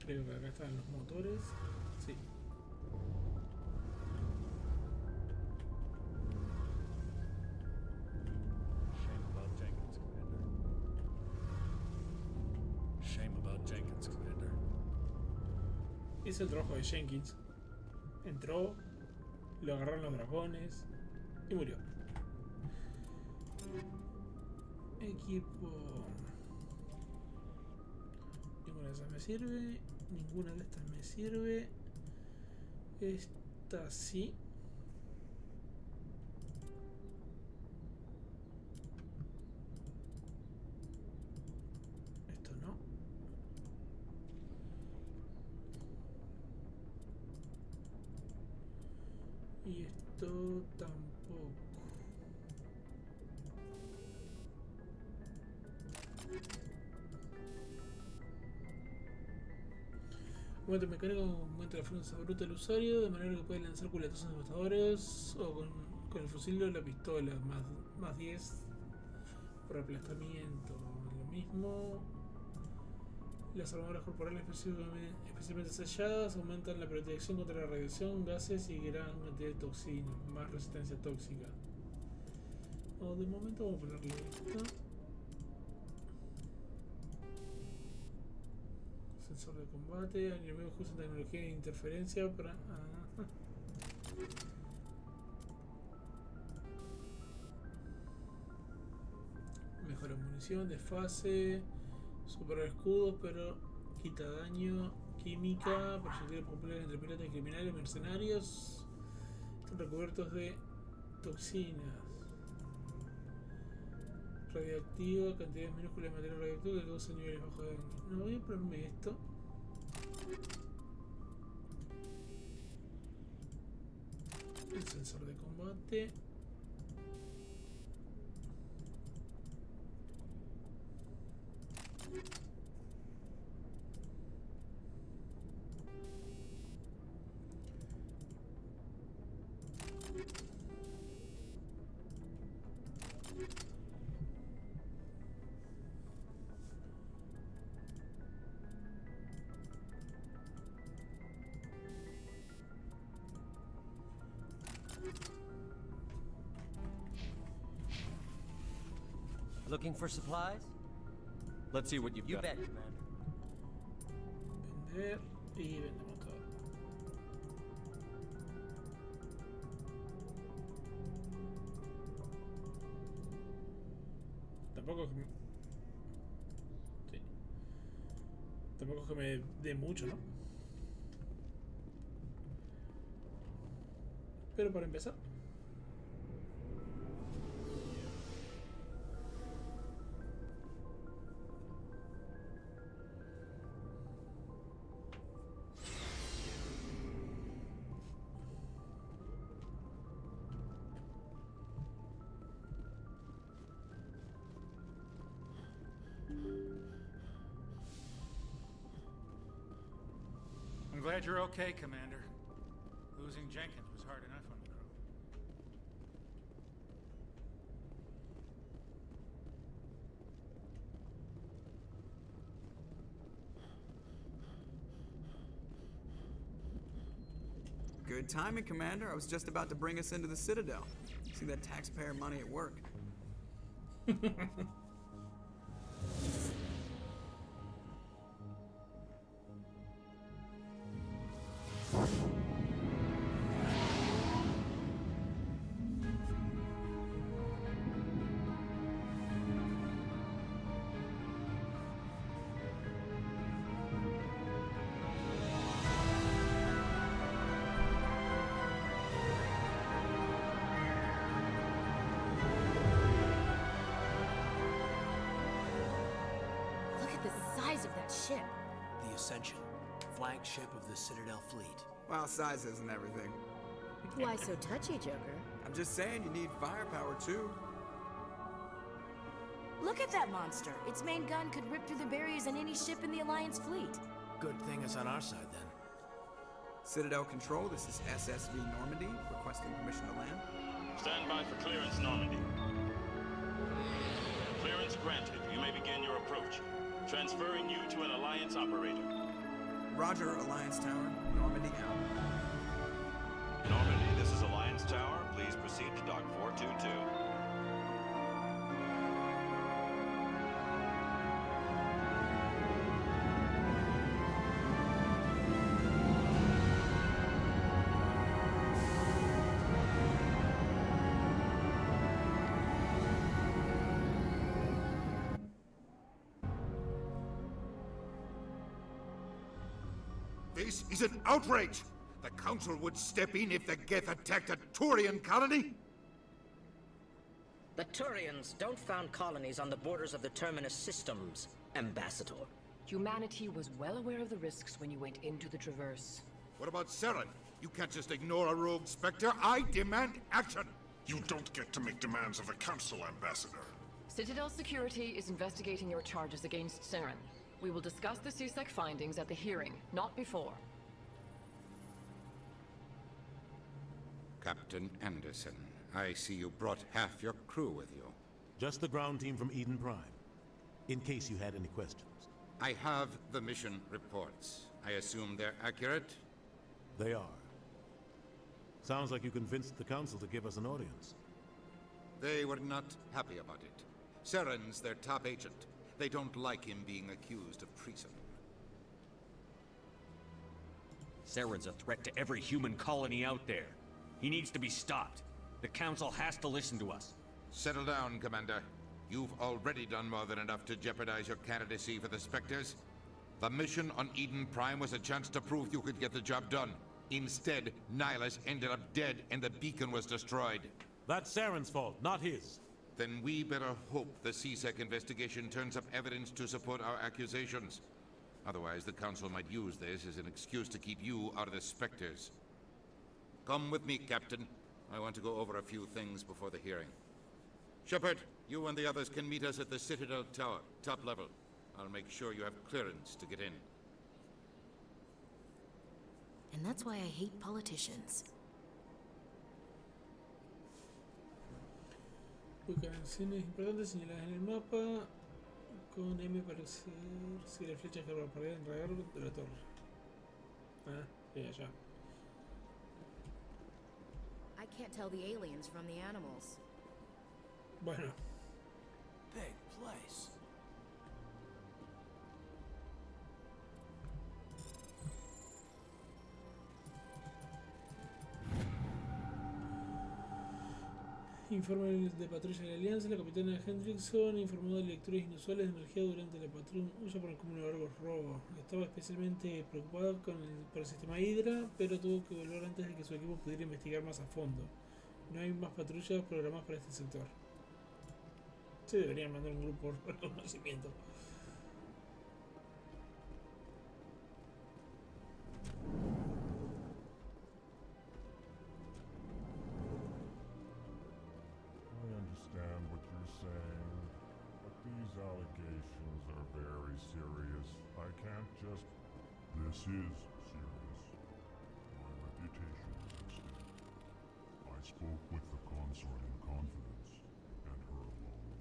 Creo que acá están los motores. Sí. Shame about Jenkins, Commander. Hice el trabajo de Jenkins. Entró, lo agarraron los dragones y murió. Equipo. Ninguna de esas me sirve. Ninguna de estas me sirve. Esta sí. Esto no. Y esto tampoco. Momento mecánico aumenta la fuerza bruta del usuario de manera que puede lanzar culatazos devastadores o con el fusil o la pistola. Más 10 por aplastamiento. Lo mismo. Las armaduras corporales especialmente selladas aumentan la protección contra la radiación, gases y gran cantidad de toxinas. Más resistencia tóxica. De momento vamos a ponerle esto. Sensor de combate, enemigos que usan tecnología de interferencia para... Mejora munición, desfase, superar escudos, pero quita daño, química, proyectiles populares entre piratas y criminales, mercenarios, están recubiertos de toxinas. Radioactivo, cantidades minúsculas de material radioactivo que causa niveles bajos de daño. No, voy a ponerme esto. El sensor de combate. Looking for supplies? Let's see what you've You got. bet, Commander. Vender y vendemos todo. Tampoco es que sí. Tampoco es que me dé mucho, ¿no? Pero para empezar. I'm glad you're okay, Commander. Losing Jenkins was hard enough on the crew. Good timing, Commander. I was just about to bring us into the Citadel. See that taxpayer money at work. size of that ship? The Ascension, flagship of the Citadel fleet. Well, size isn't everything. Why so touchy, Joker? I'm just saying you need firepower too. Look at that monster. Its main gun could rip through the barriers in any ship in the Alliance fleet. Good thing it's on our side then. Citadel Control, this is SSV Normandy, requesting permission to land. Stand by for clearance, Normandy. Clearance granted. You may begin your approach. Transferring you to an Alliance operator. Roger, Alliance Tower. Normandy out. Normandy, this is Alliance Tower. Please proceed to Dock 422. This is an outrage! The Council would step in if the Geth attacked a Turian colony? The Turians don't found colonies on the borders of the Terminus systems, Ambassador. Humanity was well aware of the risks when you went into the Traverse. What about Saren? You can't just ignore a rogue Spectre. I demand action! You don't get to make demands of the Council, Ambassador. Citadel Security is investigating your charges against Saren. We will discuss the CSEC findings at the hearing, not before. Captain Anderson, I see you brought half your crew with you. Just the ground team from Eden Prime, in case you had any questions. I have the mission reports. I assume they're accurate? They are. Sounds like you convinced the Council to give us an audience. They were not happy about it. Saren's their top agent. They don't like him being accused of treason. Saren's a threat to every human colony out there. He needs to be stopped. The Council has to listen to us. Settle down, Commander. You've already done more than enough to jeopardize your candidacy for the Spectres. The mission on Eden Prime was a chance to prove you could get the job done. Instead, Nihilus ended up dead and the beacon was destroyed. That's Saren's fault, not his. Then we better hope the CSEC investigation turns up evidence to support our accusations. Otherwise, the Council might use this as an excuse to keep you out of the Spectres. Come with me, Captain. I want to go over a few things before the hearing. Shepard, you and the others can meet us at the Citadel Tower, top level. I'll make sure you have clearance to get in. And that's why I hate politicians. Ubicaciones importantes señaladas en el mapa con M para seguir flechas que parpadean alrededor de la torre. Ah, ya, ya. I can't tell the aliens from the animals. Bueno. Big place. Informe de patrulla de la Alianza. La capitana Hendrickson informó de lecturas inusuales de energía durante la patrulla por el cúmulo de largos robos. Estaba especialmente preocupada por el sistema Hydra, pero tuvo que volver antes de que su equipo pudiera investigar más a fondo. No hay más patrullas programadas para este sector. Se deberían mandar un grupo por reconocimiento. I understand what you're saying, but these allegations are very serious. I can't just... This is serious. My reputation is at stake. I spoke with the consort in confidence, and her alone,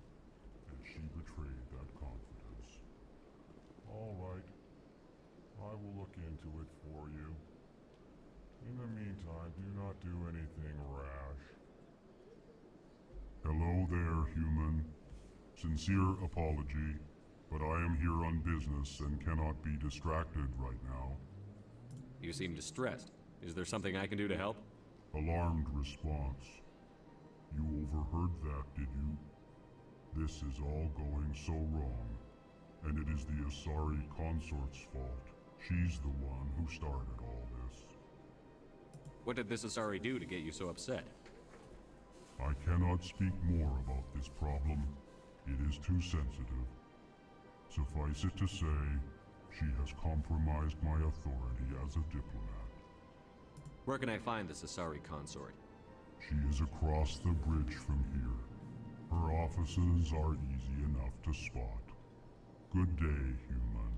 and she betrayed that confidence. All right. I will look into it for you. In the meantime, do not do anything rash. Hello there, human. Sincere apology, but I am here on business and cannot be distracted right now. You seem distressed. Is there something I can do to help? Alarmed response. You overheard that, did you? This is all going so wrong, and it is the Asari consort's fault. She's the one who started all this. What did this Asari do to get you so upset? I cannot speak more about this problem. It is too sensitive. Suffice it to say, she has compromised my authority as a diplomat. Where can I find the Asari consort? She is across the bridge from here. Her offices are easy enough to spot. Good day, human.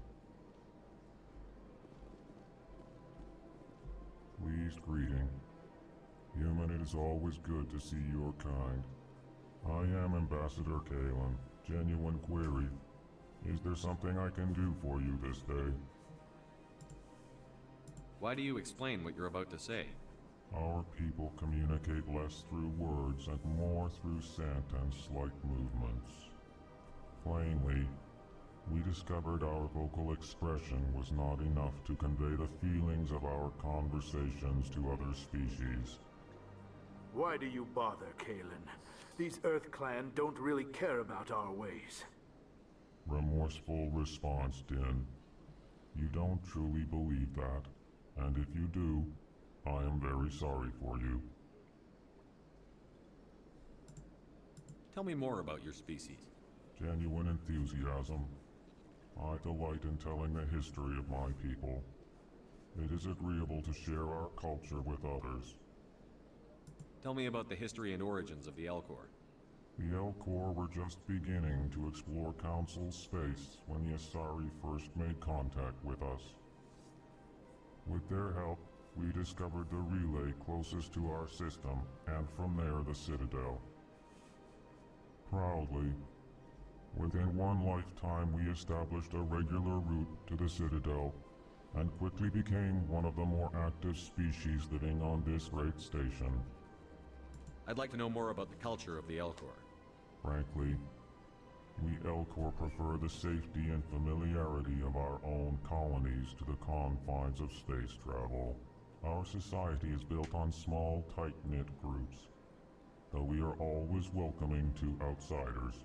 Pleased greeting. Human, it is always good to see your kind. I am Ambassador Kalen. Genuine query. Is there something I can do for you this day? Why do you explain what you're about to say? Our people communicate less through words and more through scent and slight movements. Plainly, we discovered our vocal expression was not enough to convey the feelings of our conversations to other species. Why do you bother, Kalen? These Earth Clan don't really care about our ways. Remorseful response, Din. You don't truly believe that, and if you do, I am very sorry for you. Tell me more about your species. Genuine enthusiasm. I delight in telling the history of my people. It is agreeable to share our culture with others. Tell me about the history and origins of the Elcor. The Elcor were just beginning to explore Council space when the Asari first made contact with us. With their help, we discovered the relay closest to our system, and from there the Citadel. Proudly, within one lifetime we established a regular route to the Citadel, and quickly became one of the more active species living on this great station. I'd like to know more about the culture of the Elcor. Frankly, we Elcor prefer the safety and familiarity of our own colonies to the confines of space travel. Our society is built on small, tight-knit groups. Though we are always welcoming to outsiders,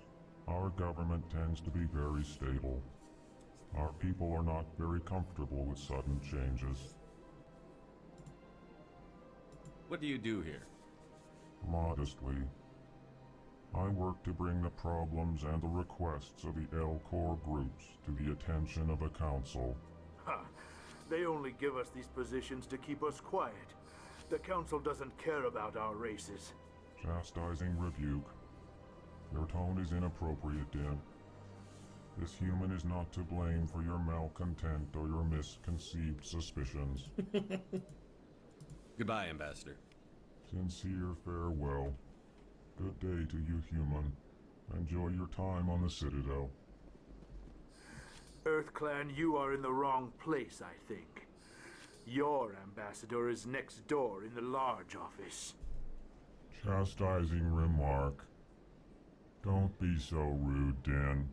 our government tends to be very stable. Our people are not very comfortable with sudden changes. What do you do here? Modestly, I work to bring the problems and the requests of the Elcor groups to the attention of the Council. Ha! They only give us these positions to keep us quiet. The Council doesn't care about our races. Chastising rebuke. Your tone is inappropriate, Din. This human is not to blame for your malcontent or your misconceived suspicions. Goodbye, Ambassador. Sincere farewell. Good day to you, human. Enjoy your time on the Citadel. Earth Clan, you are in the wrong place, I think. Your ambassador is next door in the large office. Chastising remark. Don't be so rude, Din.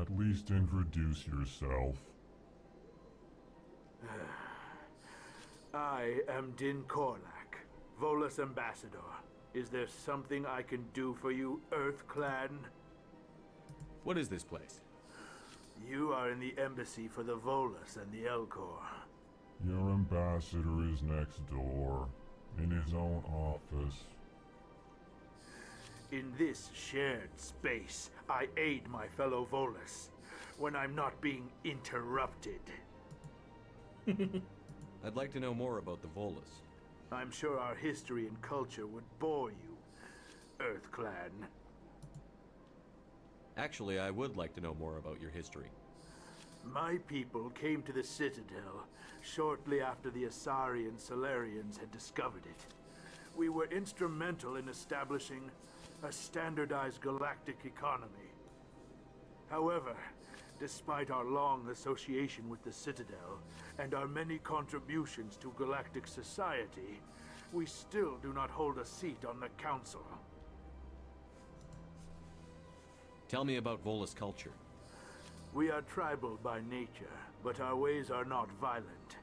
At least introduce yourself. I am Din Korlak, Volus ambassador. Is there something I can do for you, Earth Clan? What is this place? You are in the embassy for the Volus and the Elcor. Your ambassador is next door, in his own office. In this shared space, I aid my fellow Volus when I'm not being interrupted. I'd like to know more about the Volus. I'm sure our history and culture would bore you, Earth Clan. Actually, I would like to know more about your history. My people came to the Citadel shortly after the Asari and Solarians had discovered it. We were instrumental in establishing a standardized galactic economy. However, despite our long association with the Citadel and our many contributions to galactic society, we still do not hold a seat on the Council. Tell me about Volus culture. We are tribal by nature, but our ways are not violent.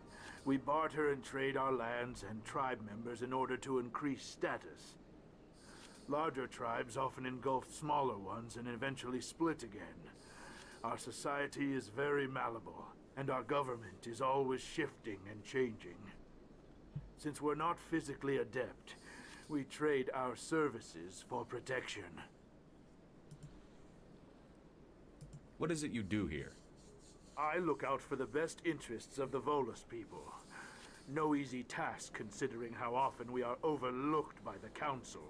We barter and trade our lands and tribe members in order to increase status. Larger tribes often engulf smaller ones and eventually split again. Our society is very malleable, and our government is always shifting and changing. Since we're not physically adept, we trade our services for protection. What is it you do here? I look out for the best interests of the Volus people. No easy task considering how often we are overlooked by the Council.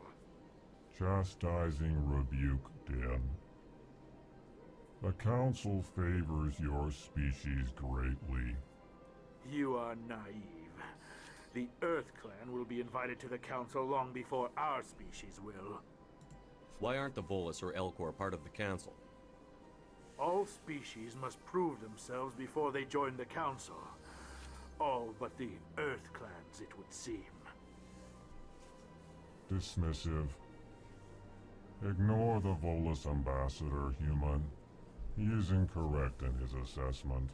Chastising rebuke, Din. The Council favors your species greatly. You are naive. The Earth Clan will be invited to the Council long before our species will. Why aren't the Volus or Elcor part of the Council? All species must prove themselves before they join the Council. All but the Earth Clans, it would seem. Dismissive. Ignore the Volus ambassador, human. He is incorrect in his assessment.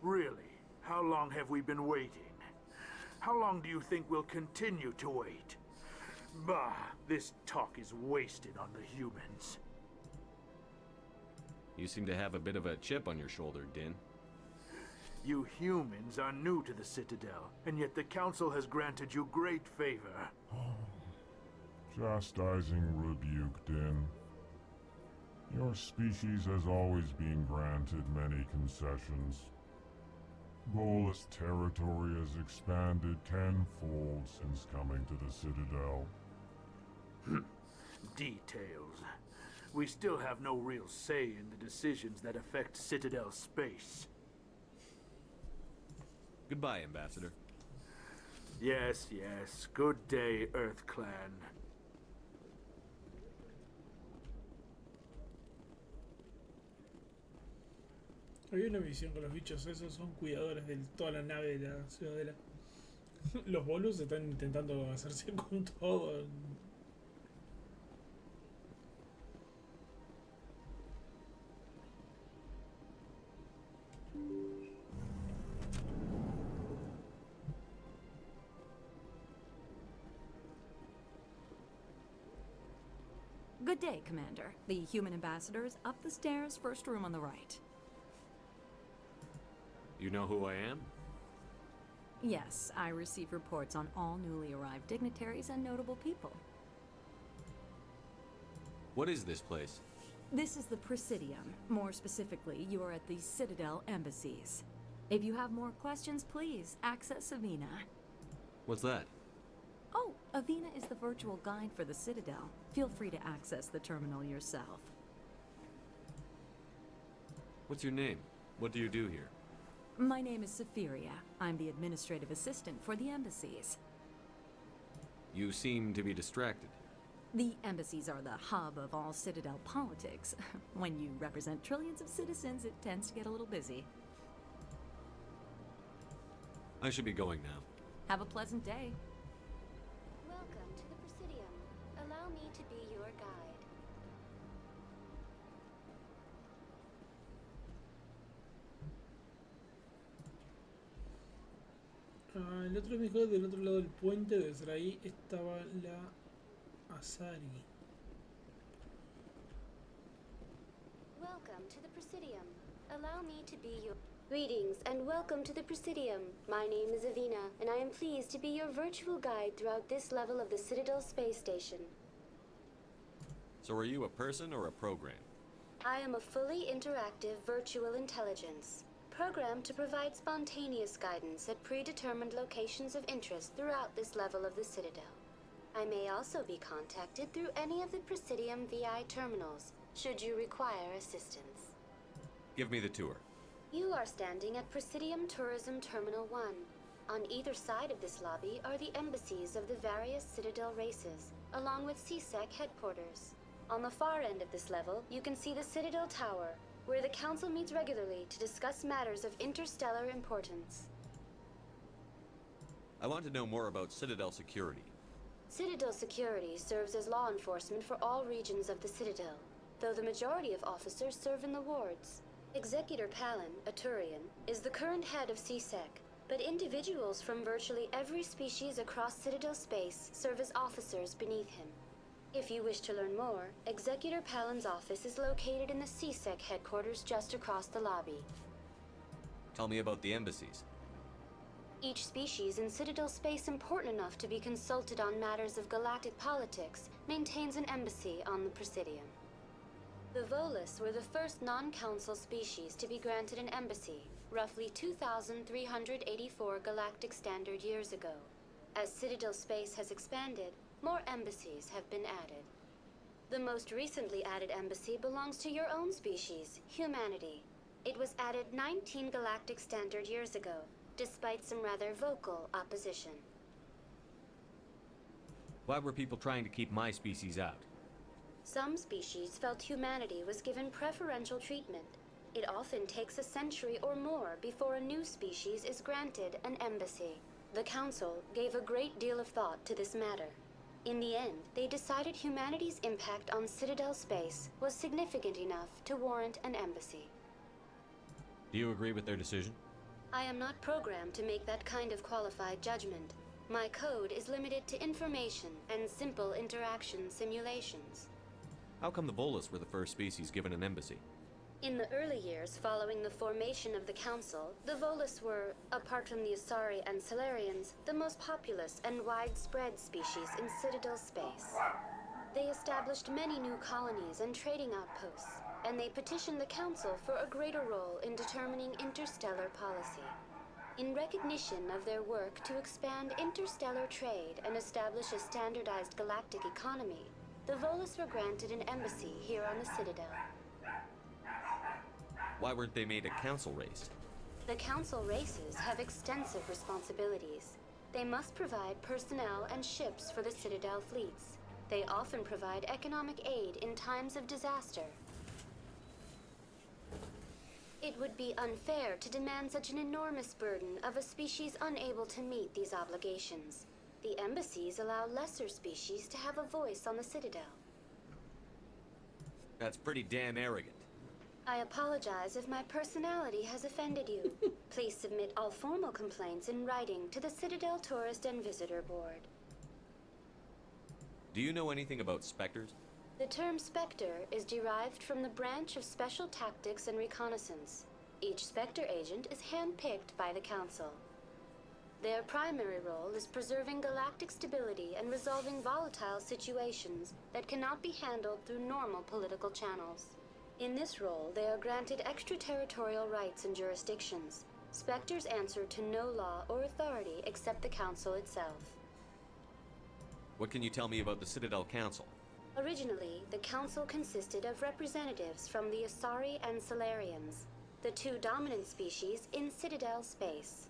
Really? How long have we been waiting? How long do you think we'll continue to wait? Bah, this talk is wasted on the humans. You seem to have a bit of a chip on your shoulder, Din. You humans are new to the Citadel, and yet the Council has granted you great favor. Chastising rebuke, Din. Your species has always been granted many concessions. Volus territory has expanded tenfold since coming to the Citadel. Details. We still have no real say in the decisions that affect Citadel space. Goodbye, Ambassador. Yes, yes. Good day, Earth Clan. Había una misión con los bichos esos, son cuidadores de toda la nave de la ciudadela. Los Volus están intentando hacerse con todo. Good day, Commander. The human ambassador is up the stairs, first room on the right. You know who I am? Yes, I receive reports on all newly arrived dignitaries and notable people. What is this place? This is the Presidium. More specifically, you are at the Citadel embassies. If you have more questions, please access Avina. What's that? Oh, Avina is the virtual guide for the Citadel. Feel free to access the terminal yourself. What's your name? What do you do here? My name is Safiria. I'm the administrative assistant for the embassies. You seem to be distracted. The embassies are the hub of all Citadel politics. When you represent trillions of citizens, it tends to get a little busy. I should be going now. Have a pleasant day. Welcome to the Presidium. Allow me to be your guide. El otro me dijo del otro lado del puente, debe ser ahí, estaba la Asari. Welcome to the Presidium. Allow me to be your... Greetings and welcome to the Presidium. My name is Avina, and I am pleased to be your virtual guide throughout this level of the Citadel space station. So are you a person or a program? I am a fully interactive virtual intelligence, programmed to provide spontaneous guidance at predetermined locations of interest throughout this level of the Citadel. I may also be contacted through any of the Presidium VI terminals, should you require assistance. Give me the tour. You are standing at Presidium Tourism Terminal 1. On either side of this lobby are the embassies of the various Citadel races, along with CSEC headquarters. On the far end of this level, you can see the Citadel Tower, where the Council meets regularly to discuss matters of interstellar importance. I want to know more about Citadel security. Citadel security serves as law enforcement for all regions of the Citadel, though the majority of officers serve in the wards. Executor Palin, a Turian, is the current head of CSEC, but individuals from virtually every species across Citadel space serve as officers beneath him. If you wish to learn more, Executor Palin's office is located in the CSEC headquarters just across the lobby. Tell me about the embassies. Each species in Citadel space important enough to be consulted on matters of galactic politics maintains an embassy on the Presidium. The Volus were the first non-council species to be granted an embassy, roughly 2,384 galactic standard years ago. As Citadel space has expanded, more embassies have been added. The most recently added embassy belongs to your own species, humanity. It was added 19 galactic standard years ago, despite some rather vocal opposition. Why were people trying to keep my species out? Some species felt humanity was given preferential treatment. It often takes a century or more before a new species is granted an embassy. The Council gave a great deal of thought to this matter. In the end, they decided humanity's impact on Citadel space was significant enough to warrant an embassy. Do you agree with their decision? I am not programmed to make that kind of qualified judgment. My code is limited to information and simple interaction simulations. How come the Volus were the first species given an embassy? In the early years following the formation of the Council, the Volus were, apart from the Asari and Solarians, the most populous and widespread species in Citadel space. They established many new colonies and trading outposts, and they petitioned the Council for a greater role in determining interstellar policy. In recognition of their work to expand interstellar trade and establish a standardized galactic economy, the Volus were granted an embassy here on the Citadel. Why weren't they made a council race? The Council races have extensive responsibilities. They must provide personnel and ships for the Citadel fleets. They often provide economic aid in times of disaster. It would be unfair to demand such an enormous burden of a species unable to meet these obligations. The embassies allow lesser species to have a voice on the Citadel. That's pretty damn arrogant. I apologize if my personality has offended you. Please submit all formal complaints in writing to the Citadel Tourist and Visitor Board. Do you know anything about specters? The term Spectre is derived from the branch of Special Tactics and Reconnaissance. Each Spectre agent is handpicked by the Council. Their primary role is preserving galactic stability and resolving volatile situations that cannot be handled through normal political channels. In this role, they are granted extraterritorial rights and jurisdictions. Spectres answer to no law or authority except the Council itself. What can you tell me about the Citadel Council? Originally, the Council consisted of representatives from the Asari and Solarians, the two dominant species in Citadel space.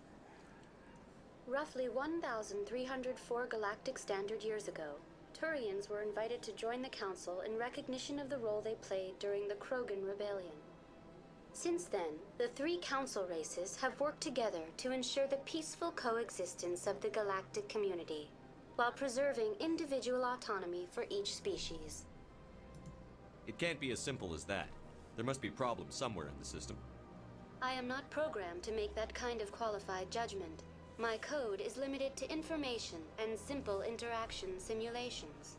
Roughly 1,304 galactic standard years ago, Turians were invited to join the Council in recognition of the role they played during the Krogan Rebellion. Since then, the three Council races have worked together to ensure the peaceful coexistence of the galactic community, while preserving individual autonomy for each species. It can't be as simple as that. There must be problems somewhere in the system. I am not programmed to make that kind of qualified judgment. My code is limited to information and simple interaction simulations.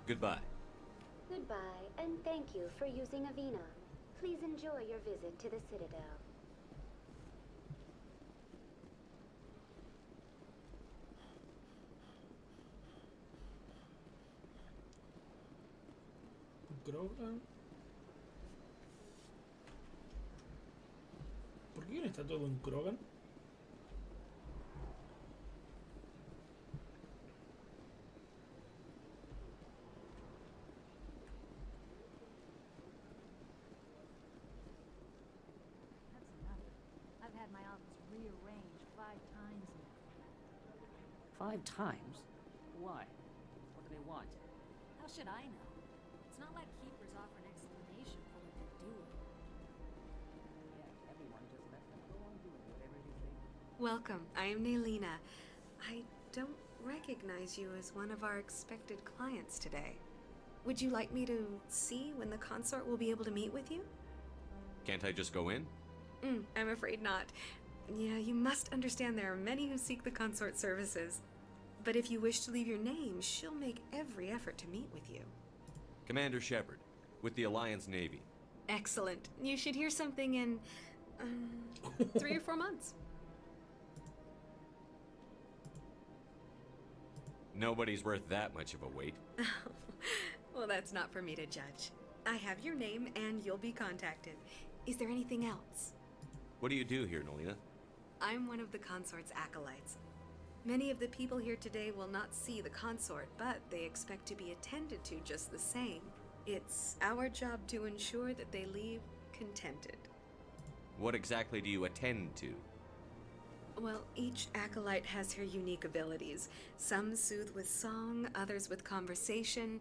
Goodbye. Goodbye, and thank you for using Avena. Please enjoy your visit to the Citadel. Krogan. ¿Por qué no está todo en Krogan? I've had my office rearranged 5 times now. 5 times? Why? What do they want? How should I know? It's not like Keepers offer an explanation for what they're doing. Yeah, everyone just let them go on doing whatever it is they do. Welcome, I am Naylina. I don't recognize you as one of our expected clients today. Would you like me to see when the consort will be able to meet with you? Can't I just go in? I'm afraid not. Yeah, you must understand there are many who seek the consort services. But if you wish to leave your name, she'll make every effort to meet with you. Commander Shepard, with the Alliance Navy. Excellent. You should hear something in 3 or 4 months. Nobody's worth that much of a wait. Well, that's not for me to judge. I have your name and you'll be contacted. Is there anything else? What do you do here, Nolina? I'm one of the consort's acolytes. Many of the people here today will not see the consort, but they expect to be attended to just the same. It's our job to ensure that they leave contented. What exactly do you attend to? Well, each acolyte has her unique abilities. Some soothe with song, others with conversation.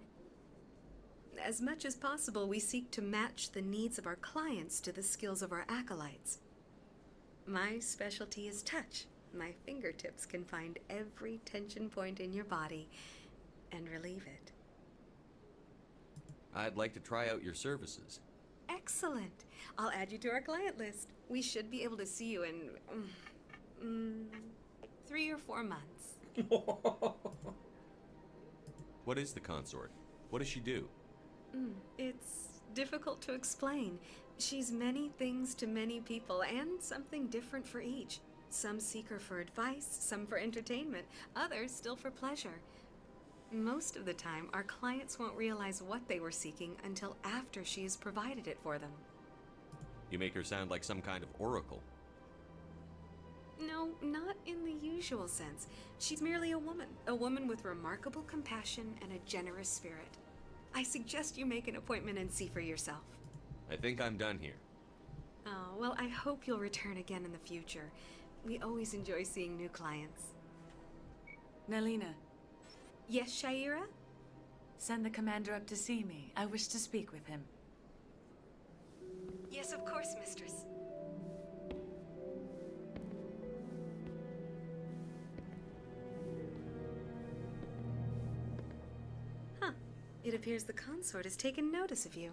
As much as possible, we seek to match the needs of our clients to the skills of our acolytes. My specialty is touch. My fingertips can find every tension point in your body and relieve it. I'd like to try out your services. Excellent. I'll add you to our client list. We should be able to see you in 3 or 4 months. What is the consort? What does she do? It's difficult to explain. She's many things to many people, and something different for each. Some seek her for advice, some for entertainment, others still for pleasure. Most of the time, our clients won't realize what they were seeking until after she has provided it for them. You make her sound like some kind of oracle. No, not in the usual sense. She's merely a woman with remarkable compassion and a generous spirit. I suggest you make an appointment and see for yourself. I think I'm done here. Oh, well, I hope you'll return again in the future. We always enjoy seeing new clients. Nalina. Yes, Shaira? Send the commander up to see me. I wish to speak with him. Yes, of course, mistress. Huh. It appears the consort has taken notice of you.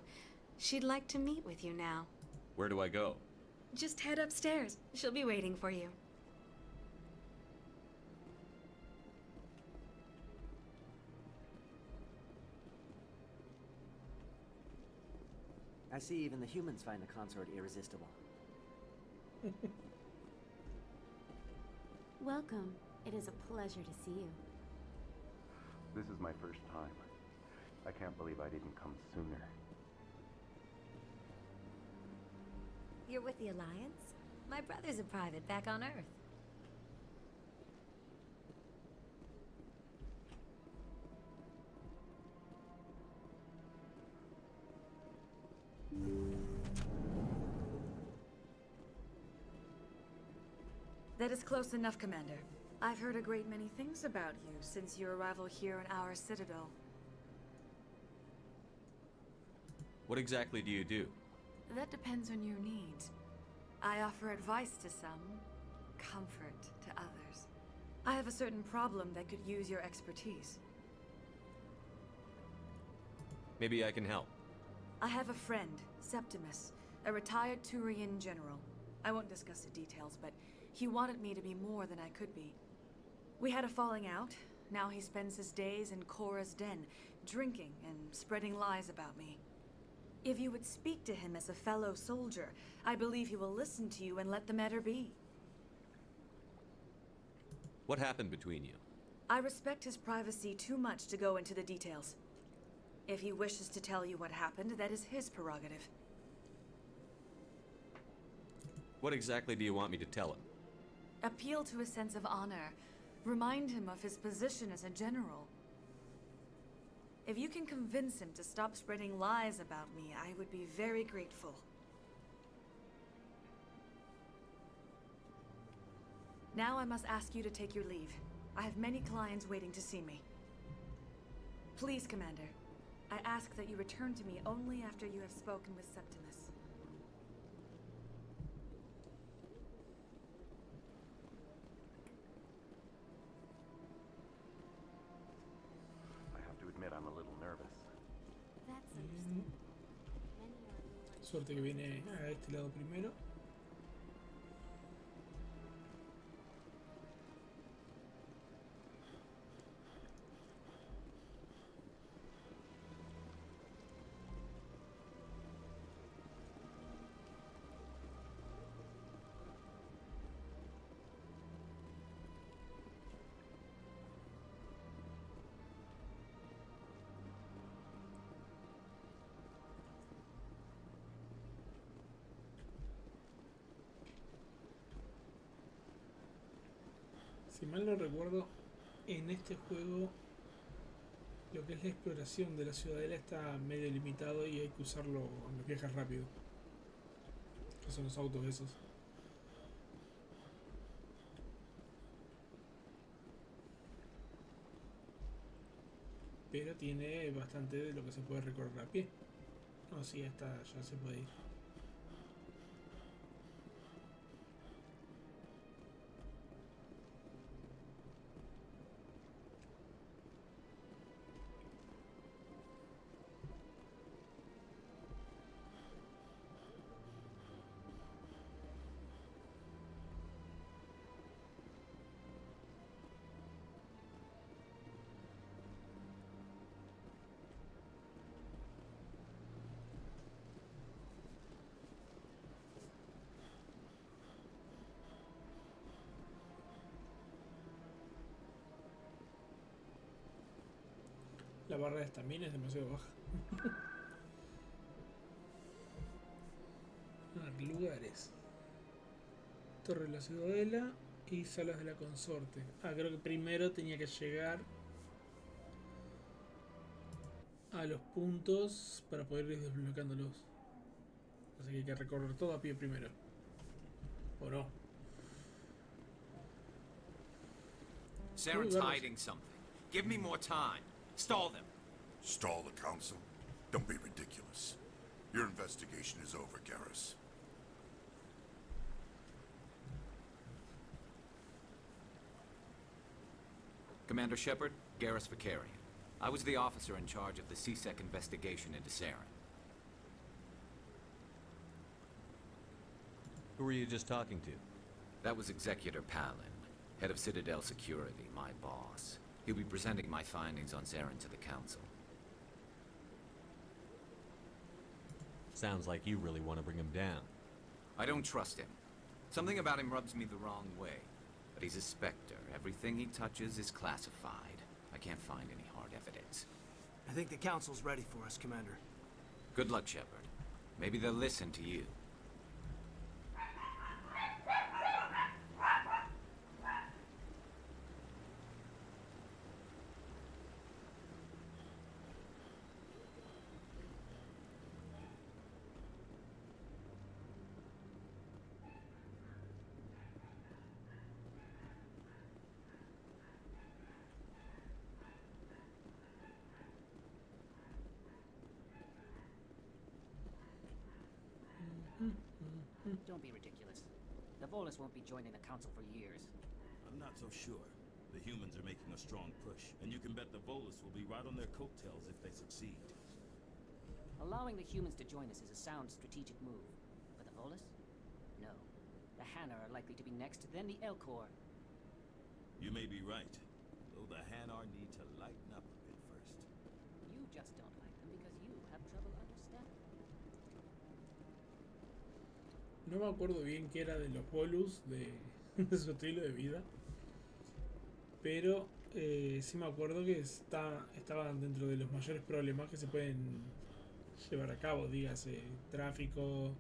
She'd like to meet with you now. Where do I go? Just head upstairs. She'll be waiting for you. I see even the humans find the consort irresistible. Welcome. It is a pleasure to see you. This is my first time. I can't believe I didn't come sooner. You're with the Alliance? My brother's a private back on Earth. That is close enough, Commander. I've heard a great many things about you since your arrival here in our citadel. What exactly do you do? That depends on your needs. I offer advice to some, comfort to others. I have a certain problem that could use your expertise. Maybe I can help. I have a friend, Septimus, a retired Turian general. I won't discuss the details, but he wanted me to be more than I could be. We had a falling out. Now he spends his days in Korra's den, drinking and spreading lies about me. If you would speak to him as a fellow soldier, I believe he will listen to you and let the matter be. What happened between you? I respect his privacy too much to go into the details. If he wishes to tell you what happened, that is his prerogative. What exactly do you want me to tell him? Appeal to his sense of honor. Remind him of his position as a general. If you can convince him to stop spreading lies about me, I would be very grateful. Now I must ask you to take your leave. I have many clients waiting to see me. Please, Commander, I ask that you return to me only after you have spoken with Septimus. I'm a little nervous. That's understandable. Suerte que viene a este lado primero. Si mal no recuerdo, en este juego lo que es la exploración de la ciudadela está medio limitado y hay que usarlo en los viajes rápidos. Que son los autos esos. Pero tiene bastante de lo que se puede recorrer a pie. No, sí, hasta ya se puede ir. La barra de estamina es demasiado baja. Lugares. Torre de la Ciudadela y Salas de la Consorte. Creo que primero tenía que llegar a los puntos para poder ir desbloqueándolos. Así que hay que recorrer todo a pie primero. ¿O no? Saren's hiding something. Give me more time. Stall them. Stall the council? Don't be ridiculous. Your investigation is over, Garrus. Commander Shepard, Garrus Vicarian. I was the officer in charge of the CSEC investigation into Saren. Who were you just talking to? That was Executor Palin, head of Citadel Security, my boss. He'll be presenting my findings on Saren to the Council. Sounds like you really want to bring him down. I don't trust him. Something about him rubs me the wrong way. But he's a Spectre. Everything he touches is classified. I can't find any hard evidence. I think the Council's ready for us, Commander. Good luck, Shepard. Maybe they'll listen to you. Don't be ridiculous. The Volus won't be joining the Council for years. I'm not so sure. The humans are making a strong push, and you can bet the Volus will be right on their coattails if they succeed. Allowing the humans to join us is a sound strategic move. But the Volus? No. The Hanar are likely to be next, then the Elcor. You may be right, though the Hanar need to lighten up a bit first. You just don't like them because you have trouble understanding. No me acuerdo bien qué era de los Volus, de su estilo de vida. Pero sí me acuerdo que estaban dentro de los mayores problemas que se pueden llevar a cabo. Dígase, tráfico,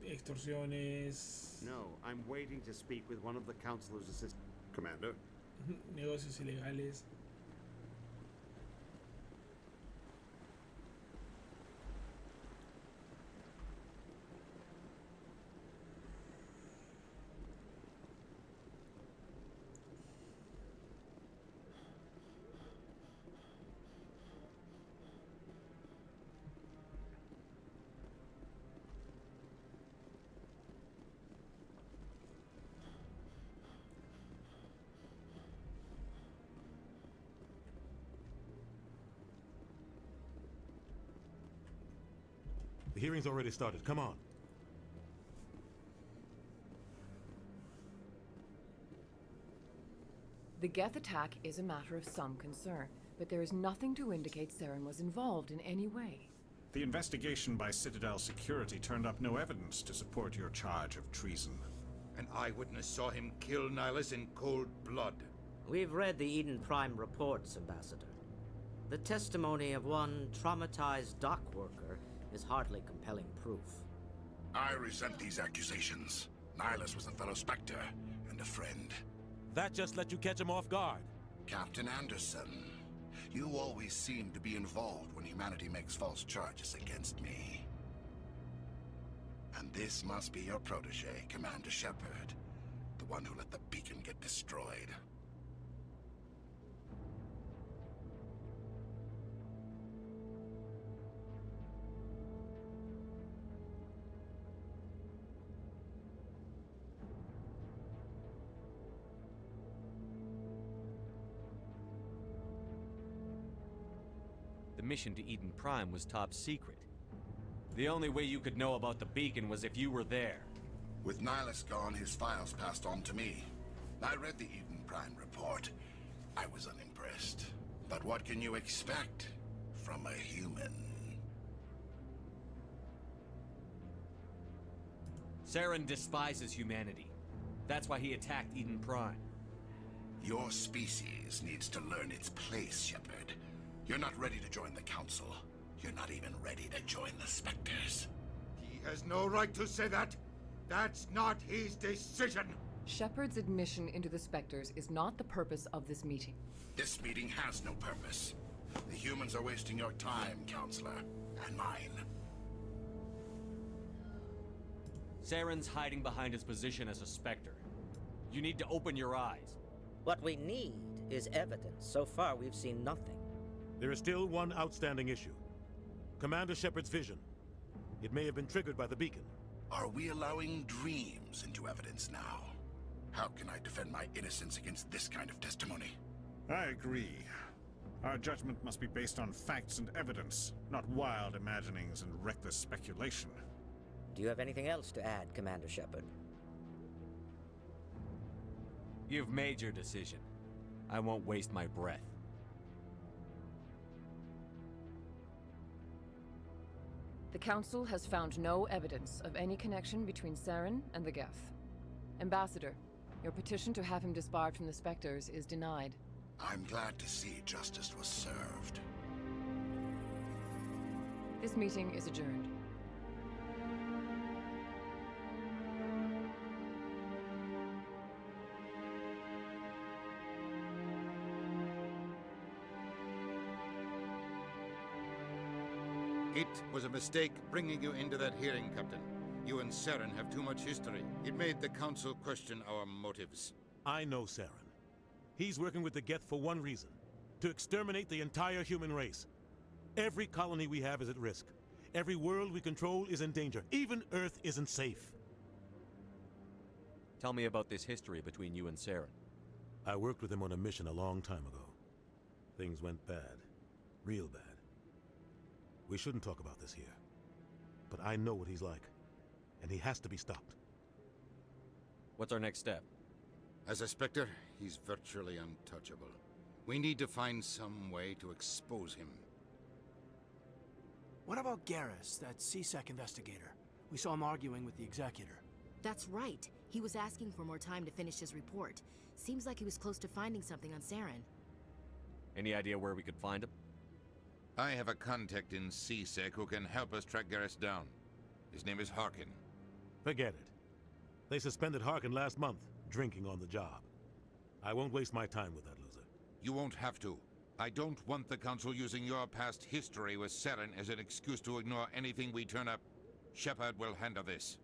extorsiones. No, I'm waiting to speak with one of the Councilor's assistants. Commander? Negocios ilegales. The hearing's already started. Come on. The Geth attack is a matter of some concern, but there is nothing to indicate Saren was involved in any way. The investigation by Citadel Security turned up no evidence to support your charge of treason. An eyewitness saw him kill Nihilus in cold blood. We've read the Eden Prime reports, Ambassador. The testimony of one traumatized dock worker is hardly compelling proof. I resent these accusations. Nihilus was a fellow Spectre and a friend. That just let you catch him off guard. Captain Anderson, you always seem to be involved when humanity makes false charges against me. And this must be your protege, Commander Shepard, the one who let the beacon get destroyed. The mission to Eden Prime was top secret. The only way you could know about the beacon was if you were there. With Nihilus gone, his files passed on to me. I read the Eden Prime report. I was unimpressed. But what can you expect from a human? Saren despises humanity. That's why he attacked Eden Prime. Your species needs to learn its place, Shepard. You're not ready to join the Council. You're not even ready to join the Spectres. He has no right to say that. That's not his decision. Shepard's admission into the Spectres is not the purpose of this meeting. This meeting has no purpose. The humans are wasting your time, Counselor, and mine. Saren's hiding behind his position as a Spectre. You need to open your eyes. What we need is evidence. So far, we've seen nothing. There is still one outstanding issue. Commander Shepard's vision. It may have been triggered by the beacon. Are we allowing dreams into evidence now? How can I defend my innocence against this kind of testimony? I agree. Our judgment must be based on facts and evidence, not wild imaginings and reckless speculation. Do you have anything else to add, Commander Shepard? You've made your decision. I won't waste my breath. The Council has found no evidence of any connection between Saren and the Geth. Ambassador, your petition to have him disbarred from the Spectres is denied. I'm glad to see justice was served. This meeting is adjourned. It was a mistake bringing you into that hearing, Captain. You and Saren have too much history. It made the Council question our motives. I know Saren. He's working with the Geth for one reason. To exterminate the entire human race. Every colony we have is at risk. Every world we control is in danger. Even Earth isn't safe. Tell me about this history between you and Saren. I worked with him on a mission a long time ago. Things went bad. Real bad. We shouldn't talk about this here. But I know what he's like. And he has to be stopped. What's our next step? As a Spectre, he's virtually untouchable. We need to find some way to expose him. What about Garrus, that CSEC investigator? We saw him arguing with the Executor. That's right. He was asking for more time to finish his report. Seems like he was close to finding something on Saren. Any idea where we could find him? I have a contact in CSEC who can help us track Garrus down. His name is Harkin. Forget it. They suspended Harkin last month, drinking on the job. I won't waste my time with that loser. You won't have to. I don't want the Council using your past history with Saren as an excuse to ignore anything we turn up. Shepard will handle this.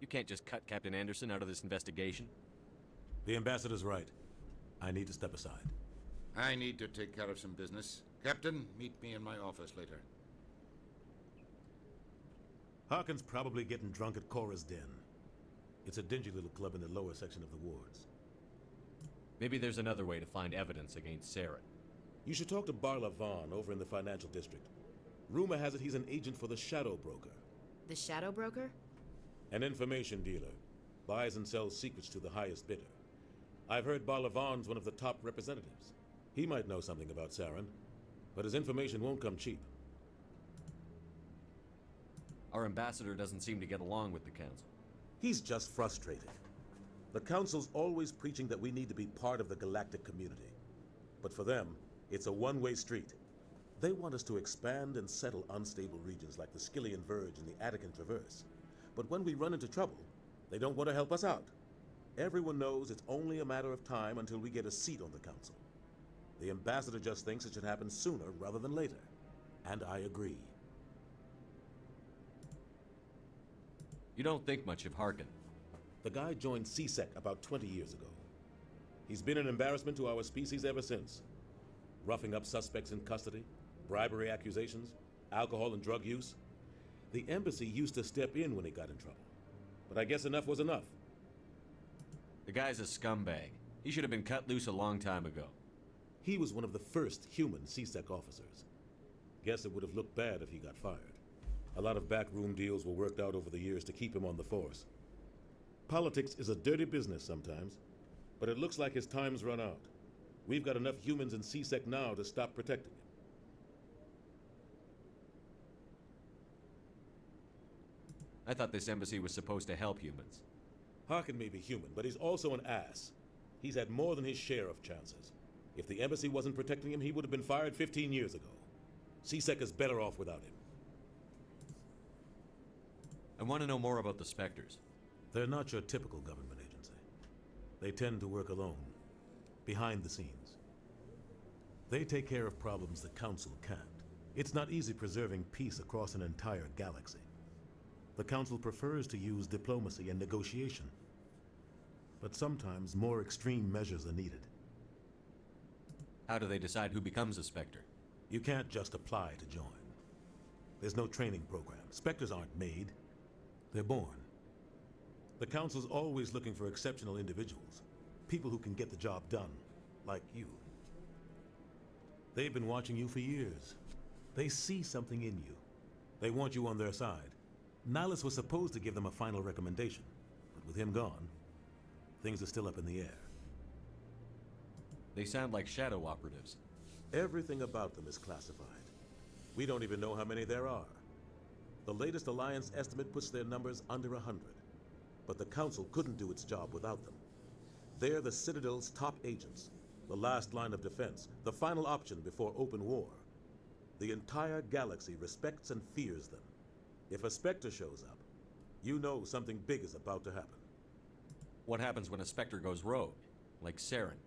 You can't just cut Captain Anderson out of this investigation. The Ambassador's right. I need to step aside. I need to take care of some business. Captain, meet me in my office later. Harkin's probably getting drunk at Cora's Den. It's a dingy little club in the lower section of the wards. Maybe there's another way to find evidence against Saren. You should talk to Barla Vaughn over in the financial district. Rumor has it he's an agent for the Shadow Broker. The Shadow Broker? An information dealer. Buys and sells secrets to the highest bidder. I've heard Barla Vaughn's one of the top representatives. He might know something about Saren, but his information won't come cheap. Our ambassador doesn't seem to get along with the Council. He's just frustrated. The Council's always preaching that we need to be part of the galactic community. But for them, it's a one-way street. They want us to expand and settle unstable regions like the Skillian Verge and the Attican Traverse. But when we run into trouble, they don't want to help us out. Everyone knows it's only a matter of time until we get a seat on the council. The ambassador just thinks it should happen sooner rather than later. And I agree. You don't think much of Harkin. The guy joined CSEC about 20 years ago. He's been an embarrassment to our species ever since. Roughing up suspects in custody, bribery accusations, alcohol and drug use. The embassy used to step in when he got in trouble. But I guess enough was enough. The guy's a scumbag. He should have been cut loose a long time ago. He was one of the first human CSEC officers. Guess it would have looked bad if he got fired. A lot of backroom deals were worked out over the years to keep him on the force. Politics is a dirty business sometimes, but it looks like his time's run out. We've got enough humans in CSEC now to stop protecting him. I thought this embassy was supposed to help humans. Harkin may be human, but he's also an ass. He's had more than his share of chances. If the embassy wasn't protecting him, he would have been fired 15 years ago. CSEC is better off without him. I want to know more about the Spectres. They're not your typical government agency. They tend to work alone, behind the scenes. They take care of problems the Council can't. It's not easy preserving peace across an entire galaxy. The Council prefers to use diplomacy and negotiation. But sometimes more extreme measures are needed. How do they decide who becomes a Spectre? You can't just apply to join. There's no training program. Spectres aren't made. They're born. The Council's always looking for exceptional individuals. People who can get the job done, like you. They've been watching you for years. They see something in you. They want you on their side. Nihilus was supposed to give them a final recommendation, but with him gone, things are still up in the air. They sound like shadow operatives. Everything about them is classified. We don't even know how many there are. The latest Alliance estimate puts their numbers under 100. But the Council couldn't do its job without them. They're the Citadel's top agents, the last line of defense, the final option before open war. The entire galaxy respects and fears them. If a Spectre shows up, you know something big is about to happen. What happens when a Spectre goes rogue, like Saren?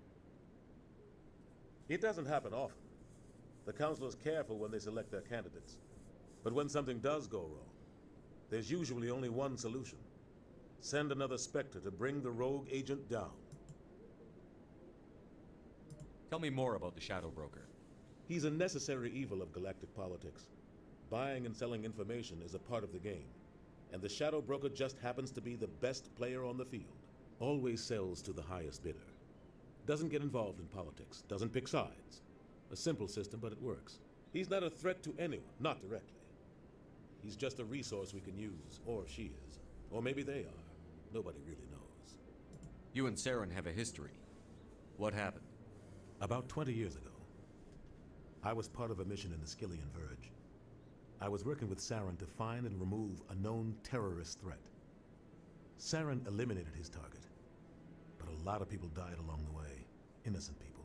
It doesn't happen often. The Council is careful when they select their candidates. But when something does go wrong, there's usually only one solution. Send another Spectre to bring the rogue agent down. Tell me more about the Shadow Broker. He's a necessary evil of galactic politics. Buying and selling information is a part of the game, and the Shadow Broker just happens to be the best player on the field. Always sells to the highest bidder. Doesn't get involved in politics, doesn't pick sides. A simple system, but it works. He's not a threat to anyone, not directly. He's just a resource we can use, or she is. Or maybe they are. Nobody really knows. You and Saren have a history. What happened? About 20 years ago, I was part of a mission in the Skillian Verge. I was working with Saren to find and remove a known terrorist threat. Saren eliminated his target, but a lot of people died along the way, innocent people.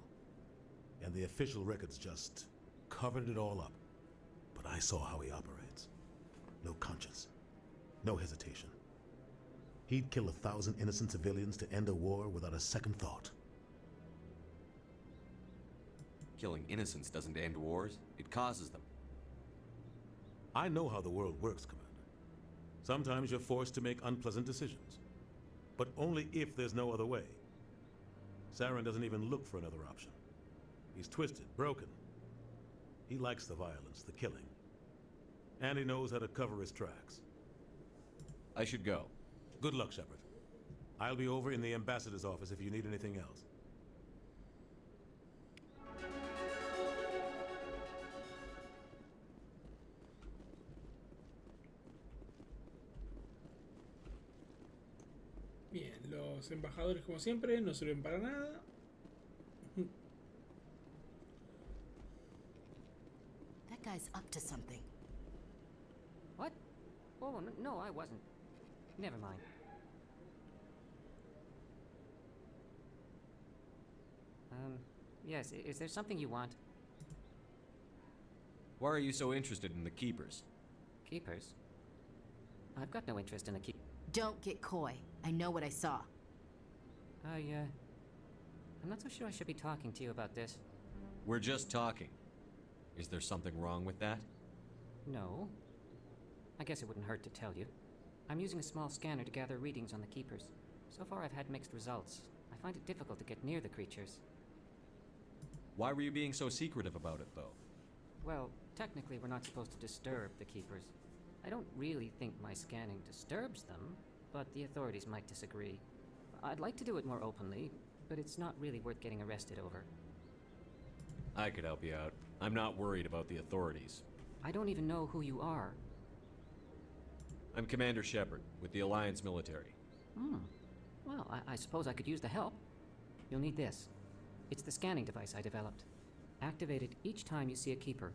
And the official records just covered it all up. But I saw how he operates. No conscience, no hesitation. He'd kill 1,000 innocent civilians to end a war without a second thought. Killing innocents doesn't end wars, it causes them. I know how the world works, Commander. Sometimes you're forced to make unpleasant decisions, but only if there's no other way. Saren doesn't even look for another option. He's twisted, broken. He likes the violence, the killing. And he knows how to cover his tracks. I should go. Good luck, Shepard. I'll be over in the ambassador's office if you need anything else. Bien, los embajadores como siempre no sirven para nada. That guy's up to something. What? Oh, no, I wasn't. Never mind. Yes, is there something you want? Why are you so interested in the Keepers? Keepers? I've got no interest in a keep. Don't get coy. I know what I saw. I'm not so sure I should be talking to you about this. We're just talking. Is there something wrong with that? No. I guess it wouldn't hurt to tell you. I'm using a small scanner to gather readings on the Keepers. So far I've had mixed results. I find it difficult to get near the creatures. Why were you being so secretive about it, though? Well, technically we're not supposed to disturb the Keepers. I don't really think my scanning disturbs them, but the authorities might disagree. I'd like to do it more openly, but it's not really worth getting arrested over. I could help you out. I'm not worried about the authorities. I don't even know who you are. I'm Commander Shepard, with the Alliance military. Well, I suppose I could use the help. You'll need this. It's the scanning device I developed. Activate it each time you see a Keeper.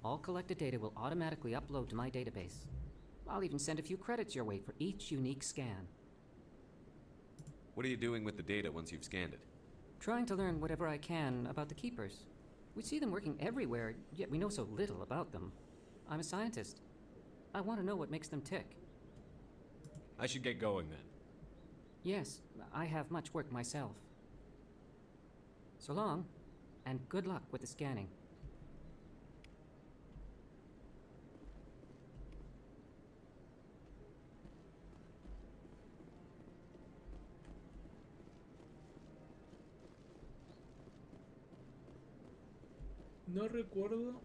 All collected data will automatically upload to my database. I'll even send a few credits your way for each unique scan. What are you doing with the data once you've scanned it? Trying to learn whatever I can about the Keepers. We see them working everywhere, yet we know so little about them. I'm a scientist. I want to know what makes them tick. I should get going then. Yes, I have much work myself. So long, and good luck with the scanning. No recuerdo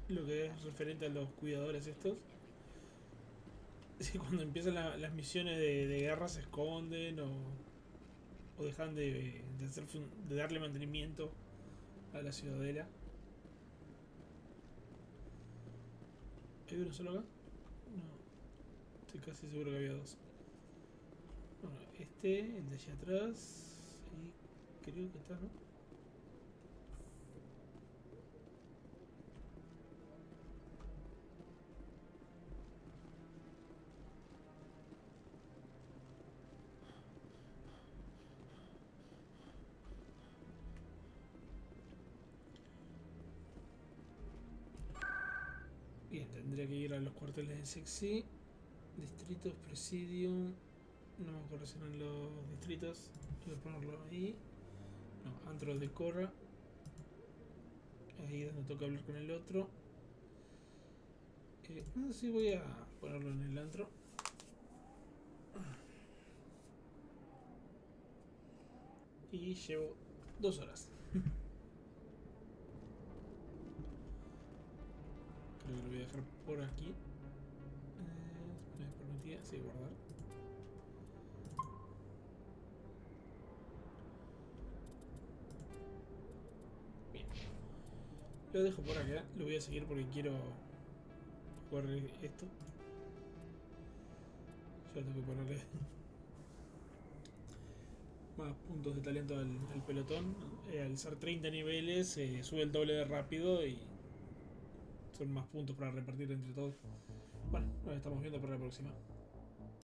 lo que es referente a los cuidadores estos. Si cuando empiezan las misiones de guerra se esconden o dejan de darle mantenimiento a la ciudadela. ¿Hay uno solo acá? No. Estoy casi seguro que había dos. Bueno, el de allá atrás. Y creo que está, ¿no? Bien, tendría que ir a los cuarteles de Sexy, distritos, presidium, no me acuerdo si eran los distritos, voy a ponerlo ahí, no, antro de Corra, ahí es donde toca hablar con el otro, no sé si voy a ponerlo en el antro, y llevo 2 horas. Creo que lo voy a dejar por aquí. Me permitía, sí, guardar. Bien. Lo dejo por acá. Lo voy a seguir porque quiero jugar esto. Ya tengo que ponerle más puntos de talento al pelotón. Al ser 30 niveles, sube el doble de rápido y son más puntos para repartir entre todos. Bueno, nos estamos viendo para la próxima.